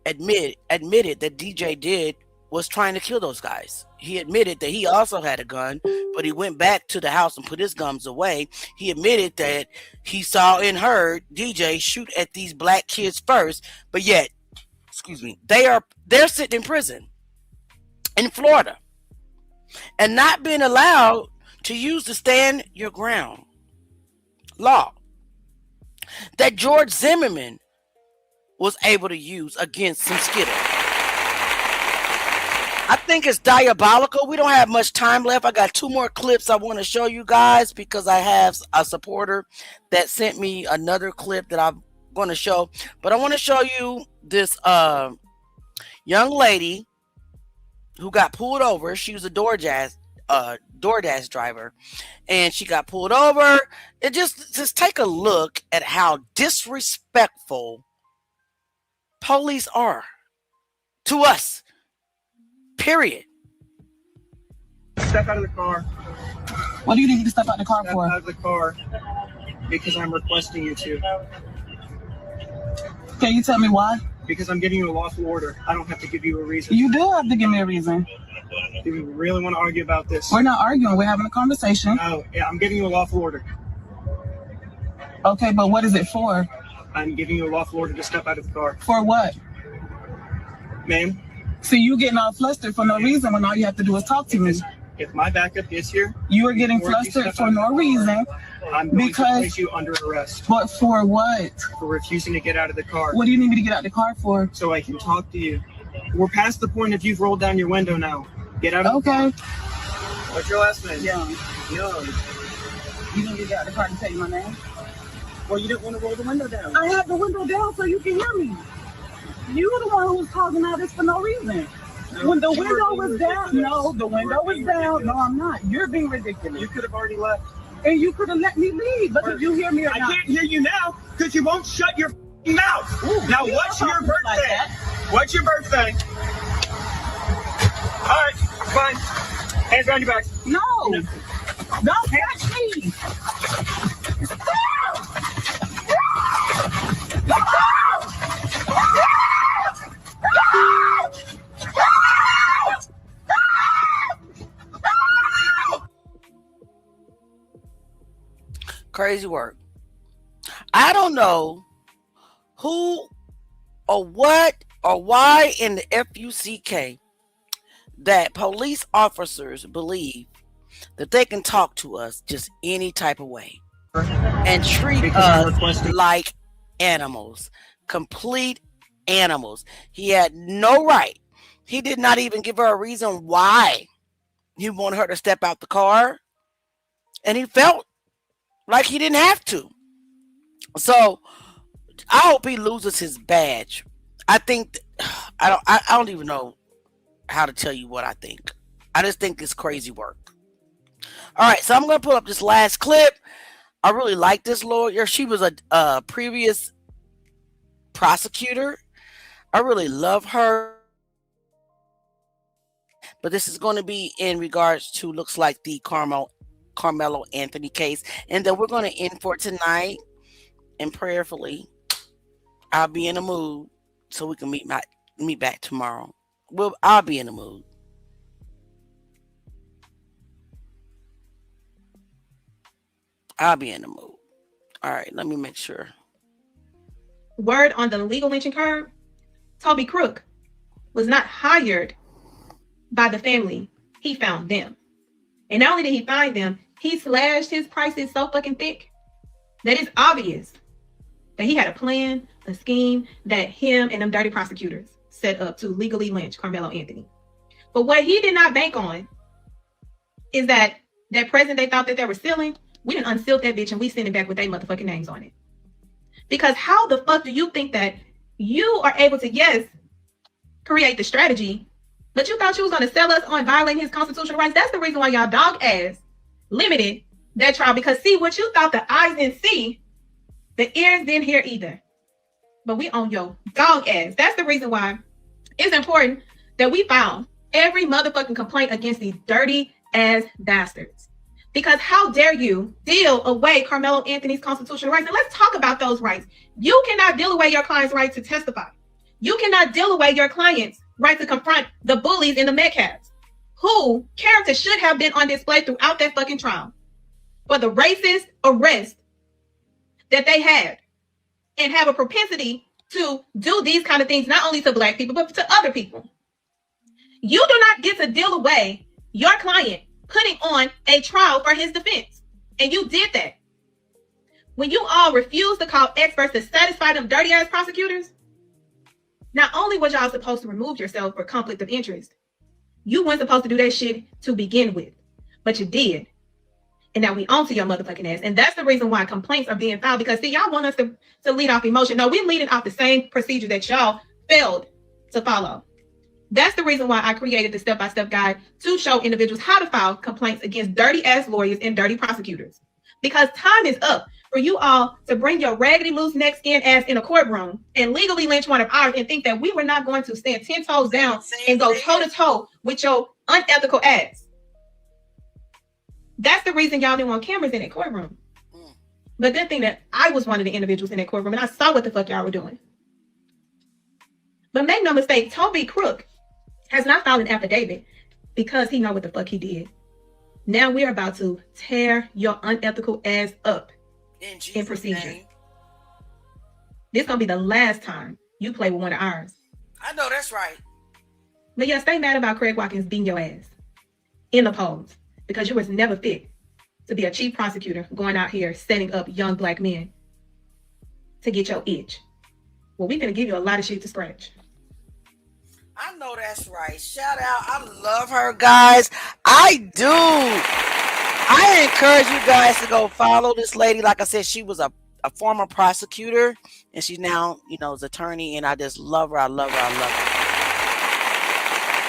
admitted that DJ was trying to kill those guys. He admitted that he also had a gun, but he went back to the house and put his guns away. He admitted that he saw and heard DJ shoot at these black kids first, but yet, they're sitting in prison in Florida and not being allowed to use the stand your ground law that George Zimmerman was able to use against some skittles. I think it's diabolical. We don't have much time left. I got 2 more clips I want to show you guys because I have a supporter that sent me another clip that I'm going to show. But I want to show you this young lady who got pulled over. She was a DoorDash driver, and she got pulled over. And just take a look at how disrespectful police are to us. Period. Step out of the car. What do you need to step out of the car Step for? out of the car because I'm requesting you to. Can you tell me why? Because I'm giving you a lawful order. I don't have to give you a reason. You do have to give me a reason. Do you really want to argue about this? We're not arguing. We're having a conversation. Oh, yeah, I'm giving you a lawful order. Okay, but what is it for? I'm giving you a lawful order to step out of the car. For what? Ma'am? See, you getting all flustered for no reason when all you have to do is talk to me. If my backup is here, you are getting flustered for no reason. I'm going to place you under arrest. But for what? For refusing to get out of the car. What do you need me to get out of the car for? So I can talk to you. We're past the point of you've rolled down your window now. Get out of the car. What's your last name? Young. Young. You didn't get out of the car to tell you my name? Well, you didn't want to roll the window down. I have the window down so you can hear me. You were the one who was causing all this for no reason. No, when the window was down, the window was down. No, I'm not. You're being ridiculous. You could have already left. And you could have let me leave, but did you hear me or not? I can't hear you now because you won't shut your mouth. Ooh, now, what's your birthday? What's your birthday? All right, fine. Hands behind your back. No. Don't touch me. Crazy work. I don't know who or what or why in the FUCK that police officers believe that they can talk to us just any type of way and treat us like animals, complete animals. He had no right. He did not even give her a reason why he wanted her to step out the car, and he felt like he didn't have to. So I hope he loses his badge. I think I don't even know how to tell you what I think. I just think it's crazy work. All right, so I'm gonna pull up this last clip. I really like this lawyer. She was a previous prosecutor. I really love her. But this is going to be in regards to, looks like, the Carmelo Anthony case. And then we're going to end for tonight. And prayerfully, I'll be in the mood so we can meet back tomorrow. I'll be in the mood. I'll be in the mood. All right, let me make sure. Word on the legal lynching curve, Toby Crook was not hired by the family. He found them. And not only did he find them, he slashed his prices so fucking thick that it's obvious that he had a plan, a scheme that him and them dirty prosecutors set up to legally lynch Carmelo Anthony. But what he did not bank on is that present they thought that they were stealing, we didn't unseal that bitch and we sent it back with their motherfucking names on it. Because how the fuck do you think that you are able to, yes, create the strategy, but you thought you was going to sell us on violating his constitutional rights? That's the reason why y'all dog ass limited that trial. Because see, what you thought the eyes didn't see, the ears didn't hear either. But we on your dog ass. That's the reason why it's important that we file every motherfucking complaint against these dirty ass bastards. Because how dare you deal away Carmelo Anthony's constitutional rights? And let's talk about those rights. You cannot deal away your client's right to testify. You cannot deal away your client's right to confront the bullies in the Metcalfs, who character should have been on display throughout that fucking trial for the racist arrest that they had and have a propensity to do these kind of things, not only to Black people, but to other people. You do not get to deal away your client putting on a trial for his defense. And you did that. When you all refused to call experts to satisfy them dirty ass prosecutors, not only was y'all supposed to remove yourself for conflict of interest, you weren't supposed to do that shit to begin with, but you did. And now we on to your motherfucking ass. And that's the reason why complaints are being filed, because see, y'all want us to lead off emotion. No, we're leading off the same procedure that y'all failed to follow. That's the reason why I created the step-by-step guide to show individuals how to file complaints against dirty ass lawyers and dirty prosecutors. Because time is up for you all to bring your raggedy loose neck skin ass in a courtroom and legally lynch one of ours and think that we were not going to stand 10 toes down and go toe-to-toe with your unethical ass. That's the reason y'all didn't want cameras in that courtroom. But good thing that I was one of the individuals in that courtroom and I saw what the fuck y'all were doing. But make no mistake, Toby Crook has not filed an affidavit because he know what the fuck he did. Now we're about to tear your unethical ass up in procedure. This is gonna be the last time you play with one of ours. I know that's right. But yeah, stay mad about Craig Watkins beating your ass in the polls because you was never fit to be a chief prosecutor going out here setting up young Black men to get your itch. Well, we're gonna give you a lot of shit to scratch. I know that's right. Shout out. I love her, guys. I do. I encourage you guys to go follow this lady. Like I said, she was a former prosecutor and she now, is attorney, and I just love her. I love her.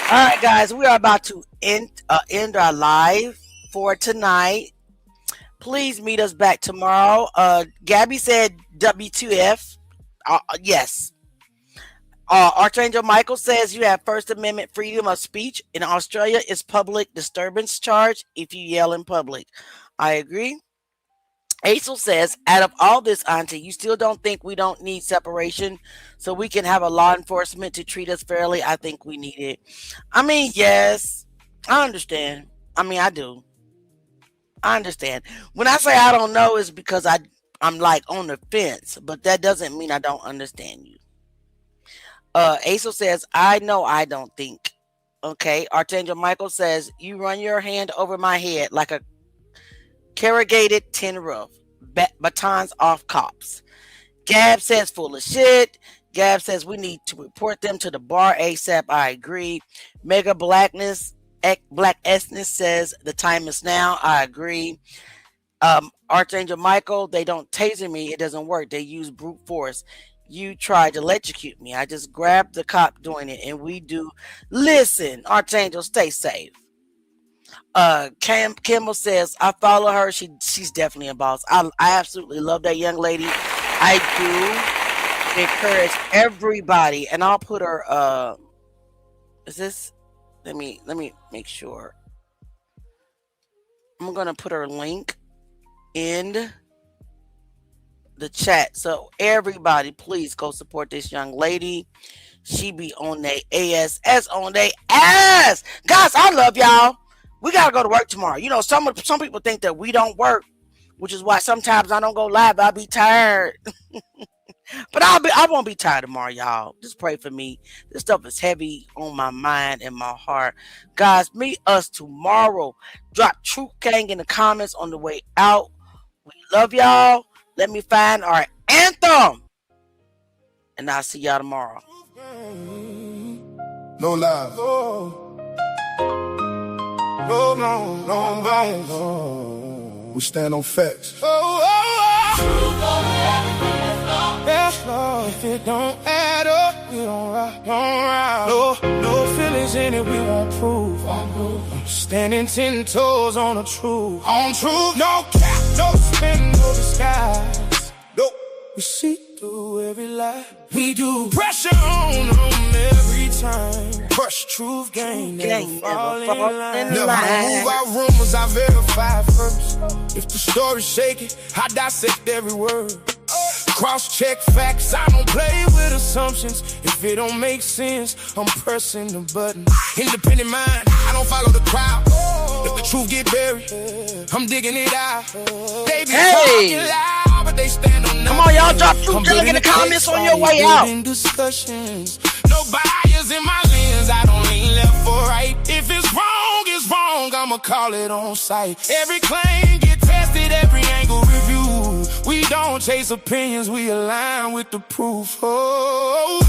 All right, guys, we are about to end our live for tonight. Please meet us back tomorrow. Gabby said W2F. Yes. Archangel Michael says you have First Amendment freedom of speech. In Australia, it's public disturbance charge if you yell in public. I agree. Aisel says, out of all this, Auntie, you still don't think we don't need separation so we can have a law enforcement to treat us fairly? I think we need it. I mean, yes, I understand. I mean, I do. I understand. When I say I don't know, it's because I'm like on the fence, but that doesn't mean I don't understand you. Aisel says, I know I don't think. Okay. Archangel Michael says, you run your hand over my head like a corrugated tin roof. Batons off cops. Gab says, full of shit. Gab says, we need to report them to the bar ASAP. I agree. Mega Black Essence says, the time is now. I agree. Archangel Michael, they don't taser me. It doesn't work. They use brute force. You tried to electrocute me. I just grabbed the cop doing it, and we do. Listen, Archangel, stay safe. Kimball says, I follow her. She's definitely a boss. I absolutely love that young lady. I do encourage everybody, and I'll put her. Is this? Let me make sure. I'm gonna put her link in the chat, so everybody please go support this young lady. She be on their ass on their ass. Guys, I love y'all. We gotta go to work tomorrow. You know, some people think that we don't work, which is why sometimes I don't go live. I'll be tired. But I won't be tired tomorrow, y'all. Just pray for me. This stuff is heavy on my mind and my heart. Guys, meet us tomorrow. Drop Truth Gang in the comments on the way out. We love y'all. Let me find our anthem. And I'll see y'all tomorrow. No lies. No violence. We stand on facts. Yes, Lord. If it don't add up, we don't ride. No feelings in it, we won't prove. Standing 10 toes on the truth. On truth, no cap, no spin, no disguise. Nope. We see through every lie. We do pressure on them every time. Crush Truth Gang, never fall in line. Never move our rumors, I verify first. If the story's shaky, I dissect every word. Cross-check facts, I don't play with assumptions. If it don't make sense, I'm pressing the button. Independent mind, I don't follow the crowd. If the truth get buried, I'm digging it out. They be talking loud, but they stand on nothing. Come on, y'all, drop Truth Gang in the comments on your way out. Discussions. No bias in my lens, I don't lean left or right. If it's wrong, I'ma call it on sight. Every claim get tested, every angle reviewed. We don't chase opinions, we align with the proof. What's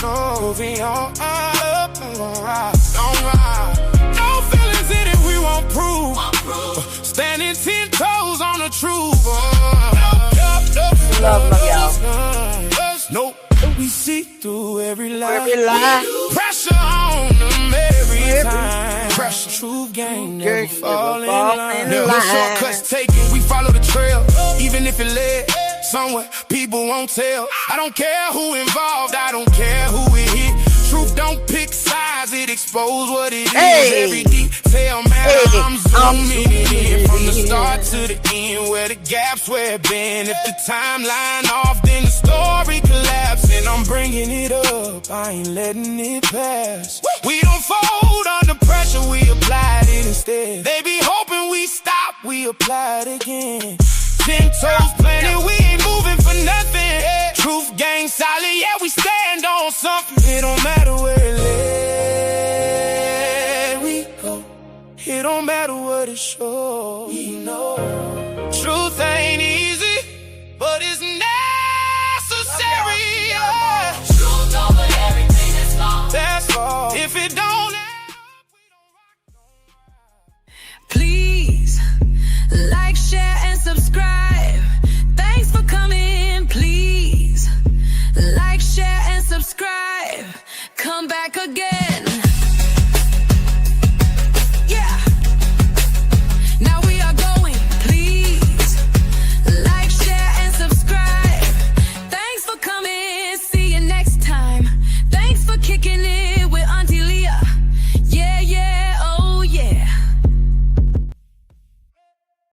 no, we on up, don't ride. No feelings in it, we won't prove. Standing 10 toes on the truth. Love y'all. Nope. We see through every lie. Pressure on them every time. Pressure, Truth Gang, never fall in line. No shortcuts taken, we follow the trail. Even if it led somewhere, people won't tell. I don't care who involved, I don't care who it hit. Truth don't pick sides, it expose what it is. Every detail matter, I'm zooming in. From the start to the end, where the gaps where it been. If the timeline off, then the story collapse. And I'm bringing it up, I ain't letting it pass. We don't fold under pressure, we applied it instead. They be hoping we stop, we apply it again. 10 toes planted, we ain't moving for nothing. Truth Gang solid, yeah, we stand on something. It don't matter where it led, we go. It don't matter what it shows, we know. Truth ain't